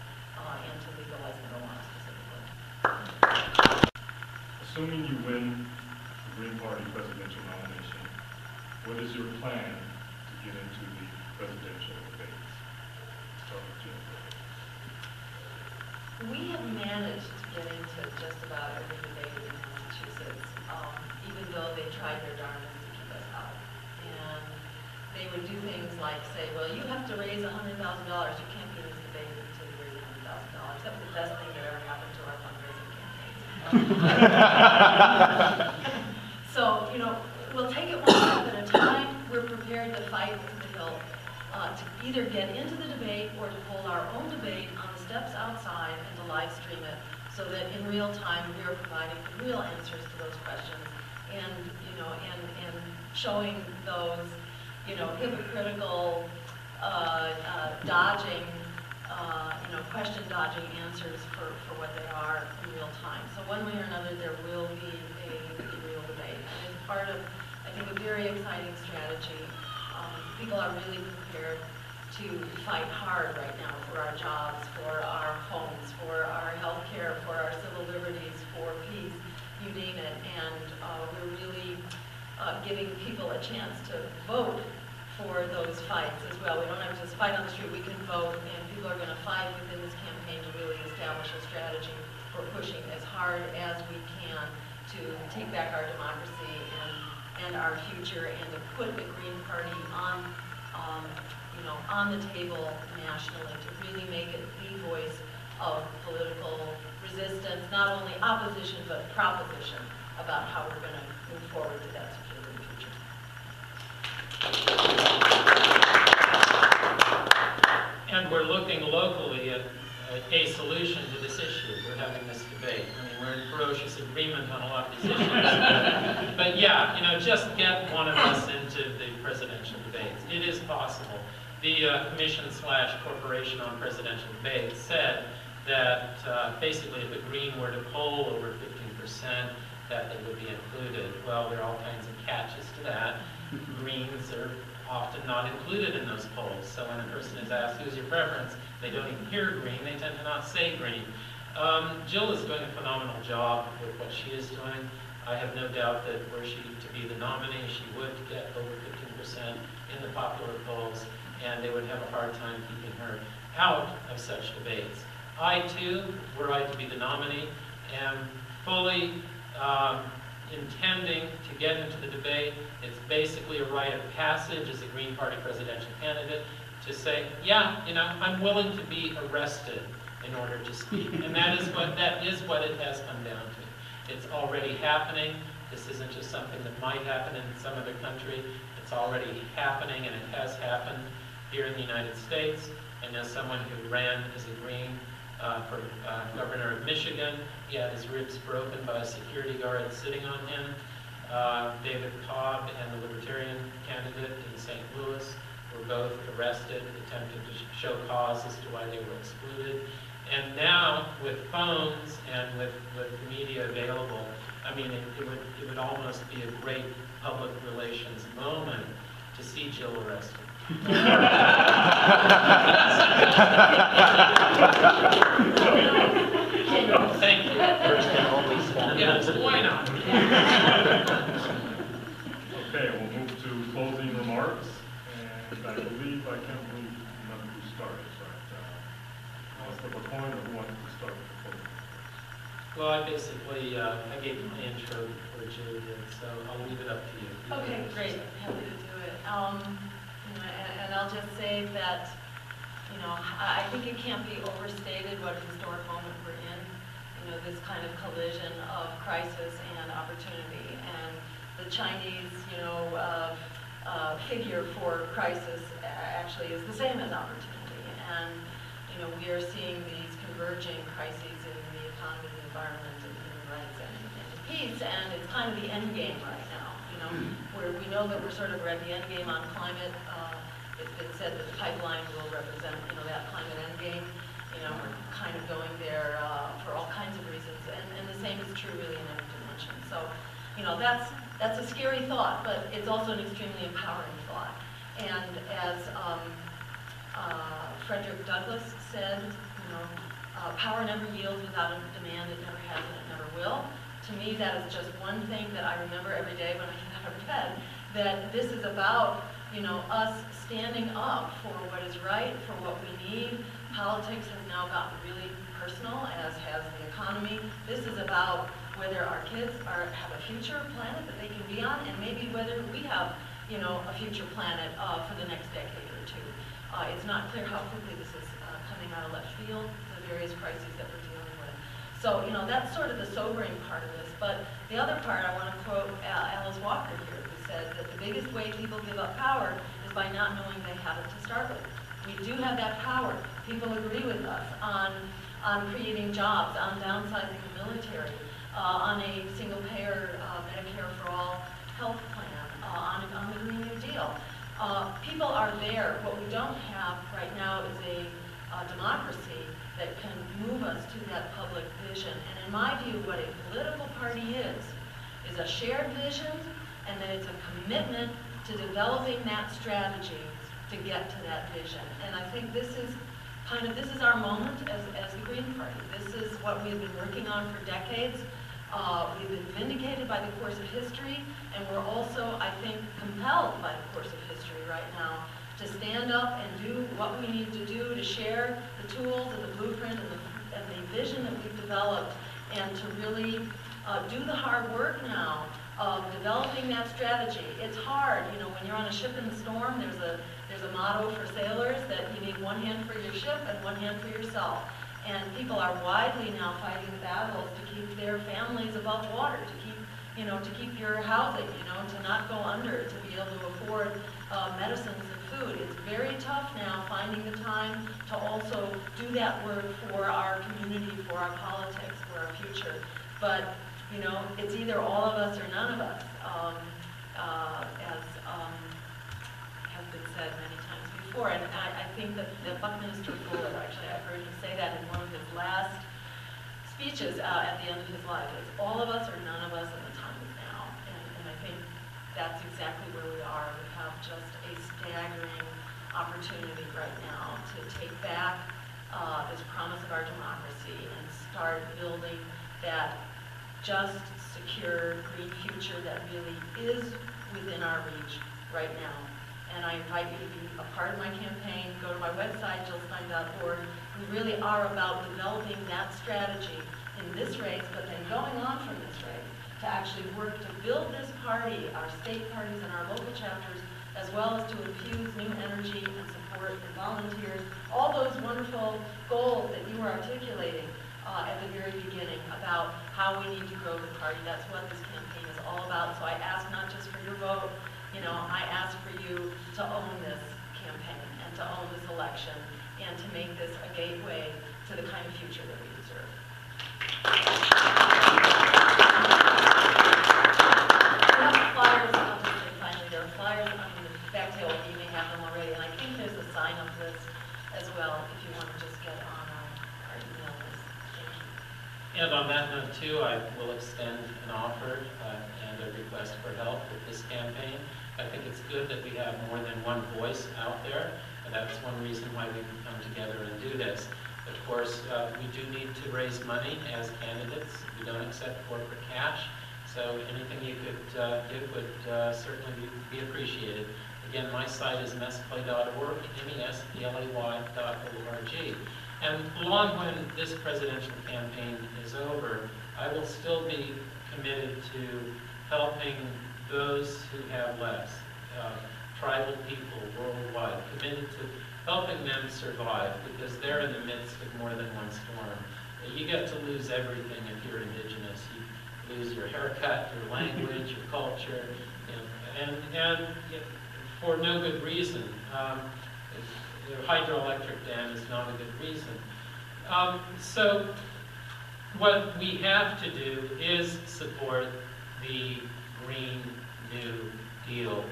and to legalize marijuana specifically. Assuming you win the Green Party presidential nomination, what is your plan to get into the presidential debates? Start with Jim. We have managed to get into just about every debate in Massachusetts, even though they tried their darndest to keep us out. And they would do things like say, well, you have to raise $100,000. You can't be in this debate until you raise $100,000. That was the best thing that ever happened to our fundraising campaigns. So, we'll take it one step at a time. We're prepared to fight to the hill, to either get into the debate or to hold our own debate on the steps outside and to live stream it so that in real time we are providing real answers to those questions and, and showing those, hypocritical, dodging question dodging answers for what they are in real time. So one way or another, there will be a real debate. And it's part of, I think, a very exciting strategy. People are really prepared to fight hard right now for our jobs, for our homes, for our health care, for our civil liberties, for peace, you name it. And we're really giving people a chance to vote for those fights as well. We don't have to just fight on the street, we can vote, and people are going to fight within this campaign to really establish a strategy for pushing as hard as we can to take back our democracy and our future, and to put the Green Party on the table nationally, to really make it the voice of political resistance, not only opposition but proposition about how we're going to move forward to that security future. And we're looking locally at a solution to this issue. We're having this debate. I mean, we're in ferocious agreement on a lot of these issues. But yeah, just get one of us into the presidential debates. It is possible. The Commission/Corporation on Presidential Debates said that basically if a Green were to poll over 15%, that they would be included. Well, there are all kinds of catches to that. Greens are often not included in those polls. So when a person is asked, who's your preference, they don't even hear Green, they tend to not say Green. Jill is doing a phenomenal job with what she is doing. I have no doubt that were she to be the nominee, she would get over 15% in the popular polls, and they would have a hard time keeping her out of such debates. I too, were I to be the nominee, am fully intending to get into the debate. It's basically a rite of passage as a Green Party presidential candidate to say, yeah, I'm willing to be arrested in order to speak. And that is what it has come down to. It's already happening. This isn't just something that might happen in some other country. It's already happening, and it has happened here in the United States. And as someone who ran as a Green for governor of Michigan, he had his ribs broken by a security guard sitting on him. David Cobb and the Libertarian candidate in St. Louis were both arrested, attempting to show cause as to why they were excluded. And now, with phones and with the media available, I mean, it would almost be a great public relations moment to see Jill arrested. Thank you. Yes, why not? Okay, we'll move to closing remarks, and I can't believe none of you started, but unless there was a point, or who wanted to start with the closing remarks? Well, I basically, I gave my intro before Jill did, so I'll leave it up to you. Okay, great, happy to do it. And I'll just say that, I think it can't be overstated what a historic moment we're in. This kind of collision of crisis and opportunity, and the Chinese, figure for crisis actually is the same as opportunity. And we are seeing these converging crises in the economy, the environment, and human rights, and peace. And it's kind of the end game right now. Where we know that we're at the end game on climate. It's been said that the pipeline will represent, that climate end game. We're kind of going there for all kinds of reasons, and the same is true really in every dimension. So, that's a scary thought, but it's also an extremely empowering thought. And as Frederick Douglass said, power never yields without a demand. It never has, and it never will. To me, that is just one thing that I remember every day when I get out of bed. That this is about, us standing up for what is right, for what we need. Politics has now gotten really personal, as has the economy. This is about whether our kids have a future planet that they can be on, and maybe whether we have, a future planet for the next decade or two. It's not clear how quickly this is coming out of left field, the various crises that we're dealing with. So, that's sort of the sobering part of this. But the other part, I want to quote Alice Walker here, who said that the biggest way people give up power is by not knowing they have it to start with. We do have that power. People agree with us on creating jobs, on downsizing the military, on a single-payer Medicare for all health plan, on the Green New Deal. People are there. What we don't have right now is a democracy vision. And in my view, what a political party is a shared vision, and then it's a commitment to developing that strategy to get to that vision. And I think this is our moment as the Green Party. This is what we've been working on for decades. We've been vindicated by the course of history, and we're also, I think, compelled by the course of history right now to stand up and do what we need to do to share the tools and the blueprint and the vision that we've developed, and to really do the hard work now of developing that strategy. It's hard, you know, when you're on a ship in the storm, there's a motto for sailors that you need one hand for your ship and one hand for yourself. And people are widely now fighting battles to keep their families above water, to keep your housing, to not go under, to be able to afford medicines and food. It's very tough now finding the time to also do that work for our community, for our politics, for our future. But, it's either all of us or none of us, as has been said many times before. And I think that Buckminster Fuller, actually, I've heard him say that in one of his last speeches at the end of his life. It's all of us or none of us, and the time is now. And I think that's exactly where we are. We have just a staggering opportunity right now to take back this promise of our democracy and start building that just, secure, green future that really is within our reach right now. And I invite you to be a part of my campaign. Go to my website, jillstein.org. We really are about developing that strategy in this race, but then going on from this race to actually work to build this party, our state parties and our local chapters, as well as to infuse new energy and support and volunteers, all those wonderful goals that you were articulating at the very beginning about how we need to grow the party. That's what this campaign is all about. So I ask not just for your vote, I ask for you to own this campaign and to own this election and to make this a gateway to the kind of future that we deserve. We have flyers, I'll just say finally, there are flyers on the back table. You may have them already, and I think there's a sign-up list as well if you want to just get on our email list. Thank you. And on that note, too, I will extend an offer and a request for help with this campaign. I think it's good that we have more than one voice out there, and that's one reason why we can come together and do this. Of course, we do need to raise money as candidates. We don't accept corporate cash, so anything you could give would certainly be appreciated. Again, my site is mesplay.org, mesplay.org. And long when this presidential campaign is over, I will still be committed to helping those who have less, tribal people worldwide, committed to helping them survive because they're in the midst of more than one storm. You get to lose everything if you're indigenous. You lose your haircut, your language, your culture, and for no good reason. The hydroelectric dam is not a good reason. So what we have to do is support the Green New Deal.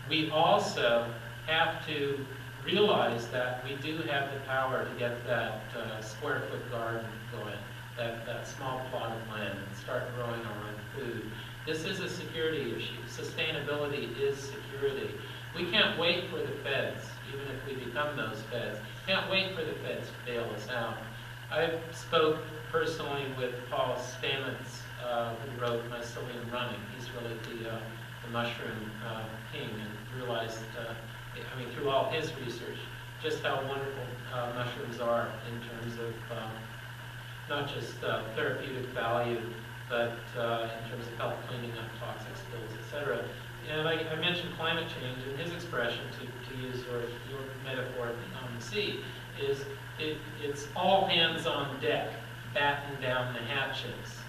We also have to realize that we do have the power to get that square foot garden going, that small plot of land, and start growing our own food. This is a security issue. Sustainability is security. We can't wait for the feds, even if we become those feds. Can't wait for the feds to bail us out. I spoke personally with Paul Stamets, who wrote Mycelium Running. He's really the mushroom king, and realized, through all his research, just how wonderful mushrooms are in terms of not just therapeutic value, but in terms of help cleaning up toxic spills, etc. And I mentioned climate change, and his expression, to use your metaphor on the sea, is it's all hands on deck, batten down the hatches.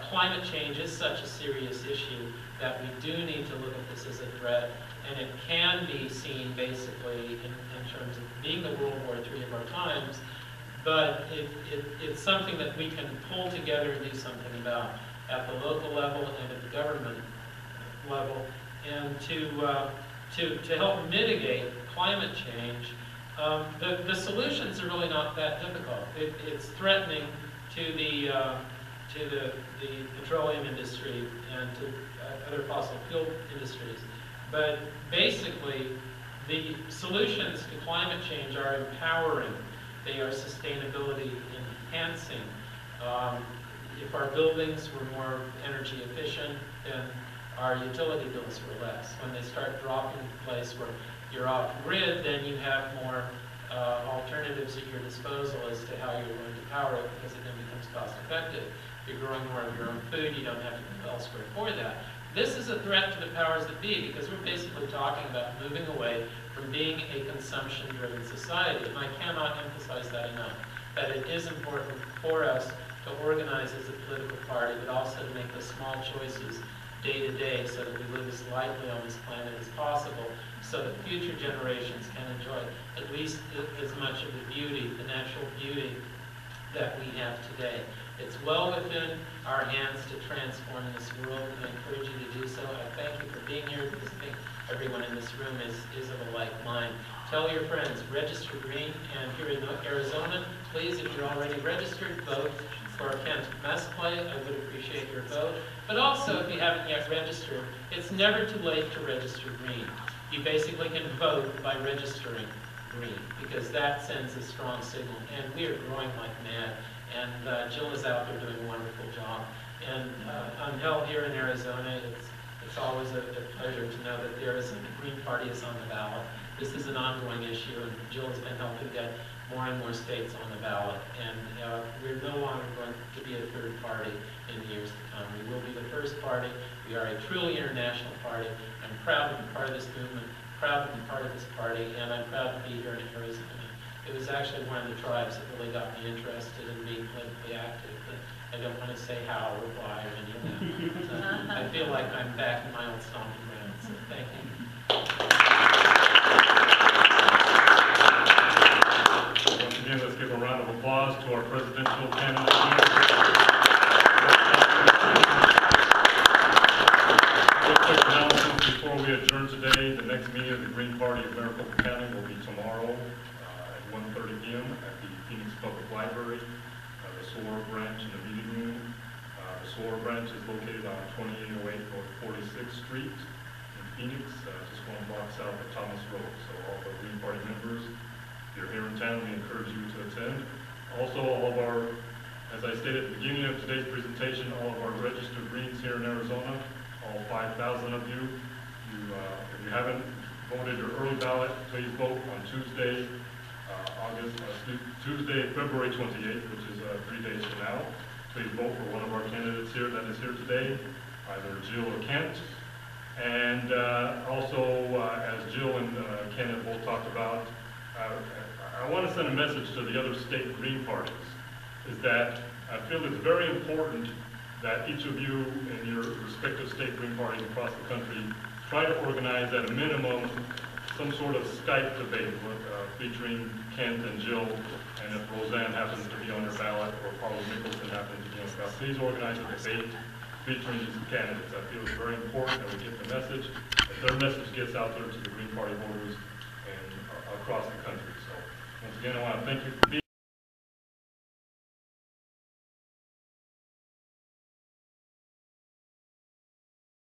Climate change is such a serious issue that we do need to look at this as a threat, and it can be seen basically in terms of being the World War III of our times, but it's something that we can pull together and do something about at the local level and at the government level, and to help mitigate climate change. The solutions are really not that difficult. It's threatening to the petroleum industry and to other fossil fuel industries. But basically, the solutions to climate change are empowering. They are sustainability enhancing. If our buildings were more energy efficient, then our utility bills were less. When they start dropping to a place where you're off grid, then you have more alternatives at your disposal as to how you're going to power it, because it then becomes cost effective. If you're growing more of your own food, you don't have to go elsewhere for that. This is a threat to the powers that be, because we're basically talking about moving away from being a consumption-driven society. And I cannot emphasize that enough, that it is important for us to organize as a political party, but also to make the small choices day to day so that we live as lightly on this planet as possible, so that future generations can enjoy at least as much of the beauty, the natural beauty that we have today. It's well within our hands to transform this world, and I encourage you to do so. I thank you for being here, because I think everyone in this room is of a like mind. Tell your friends, register green, and here in Arizona, please, if you're already registered, vote for Kent Mesplay. I would appreciate your vote. But also, if you haven't yet registered, it's never too late to register green. You basically can vote by registering green, because that sends a strong signal, and we are growing like mad. And Jill is out there doing a wonderful job. And I'm held here in Arizona. It's always a pleasure to know that there is a Green Party is on the ballot. This is an ongoing issue, and Jill has been helping get more and more states on the ballot. And we're no longer going to be a third party in the years to come. We will be the first party. We are a truly international party. I'm proud to be part of this movement, proud to be part of this party, and I'm proud to be here in Arizona. It was actually one of the tribes that really got me interested in being politically active, but I don't want to say how or why or any of that. So I feel like I'm back in my old stomping ground, so thank you. Once again, let's give a round of applause to our presidential candidate here. Real quick announcement before we adjourn today. The next meeting of the Green Party of Maricopa County will be tomorrow at 1:30 p.m. at the Phoenix Public Library, the SOAR branch in the meeting room. The SOAR branch is located on 2808 North 46th Street in Phoenix, just one block south of Thomas Road. So all the Green Party members, if you're here in town, we encourage you to attend. Also, all of our, as I stated at the beginning of today's presentation, all of our registered Greens here in Arizona, all 5,000 of you, if you haven't voted your early ballot, please vote on Tuesday, February 28th, which is 3 days from now. Please vote for one of our candidates here that is here today, either Jill or Kent. And also, as Jill and Ken have both talked about, I want to send a message to the other state Green parties, is that I feel it's very important that each of you in your respective state Green parties across the country try to organize at a minimum some sort of Skype debate featuring Kent and Jill, and if Roseanne happens to be on your ballot or Carlos Mickelson happens to be on your ballot, please organize a debate featuring these candidates. I feel it's very important that we get the message, that their message gets out there to the Green Party voters and across the country. So once again, I want to thank you for being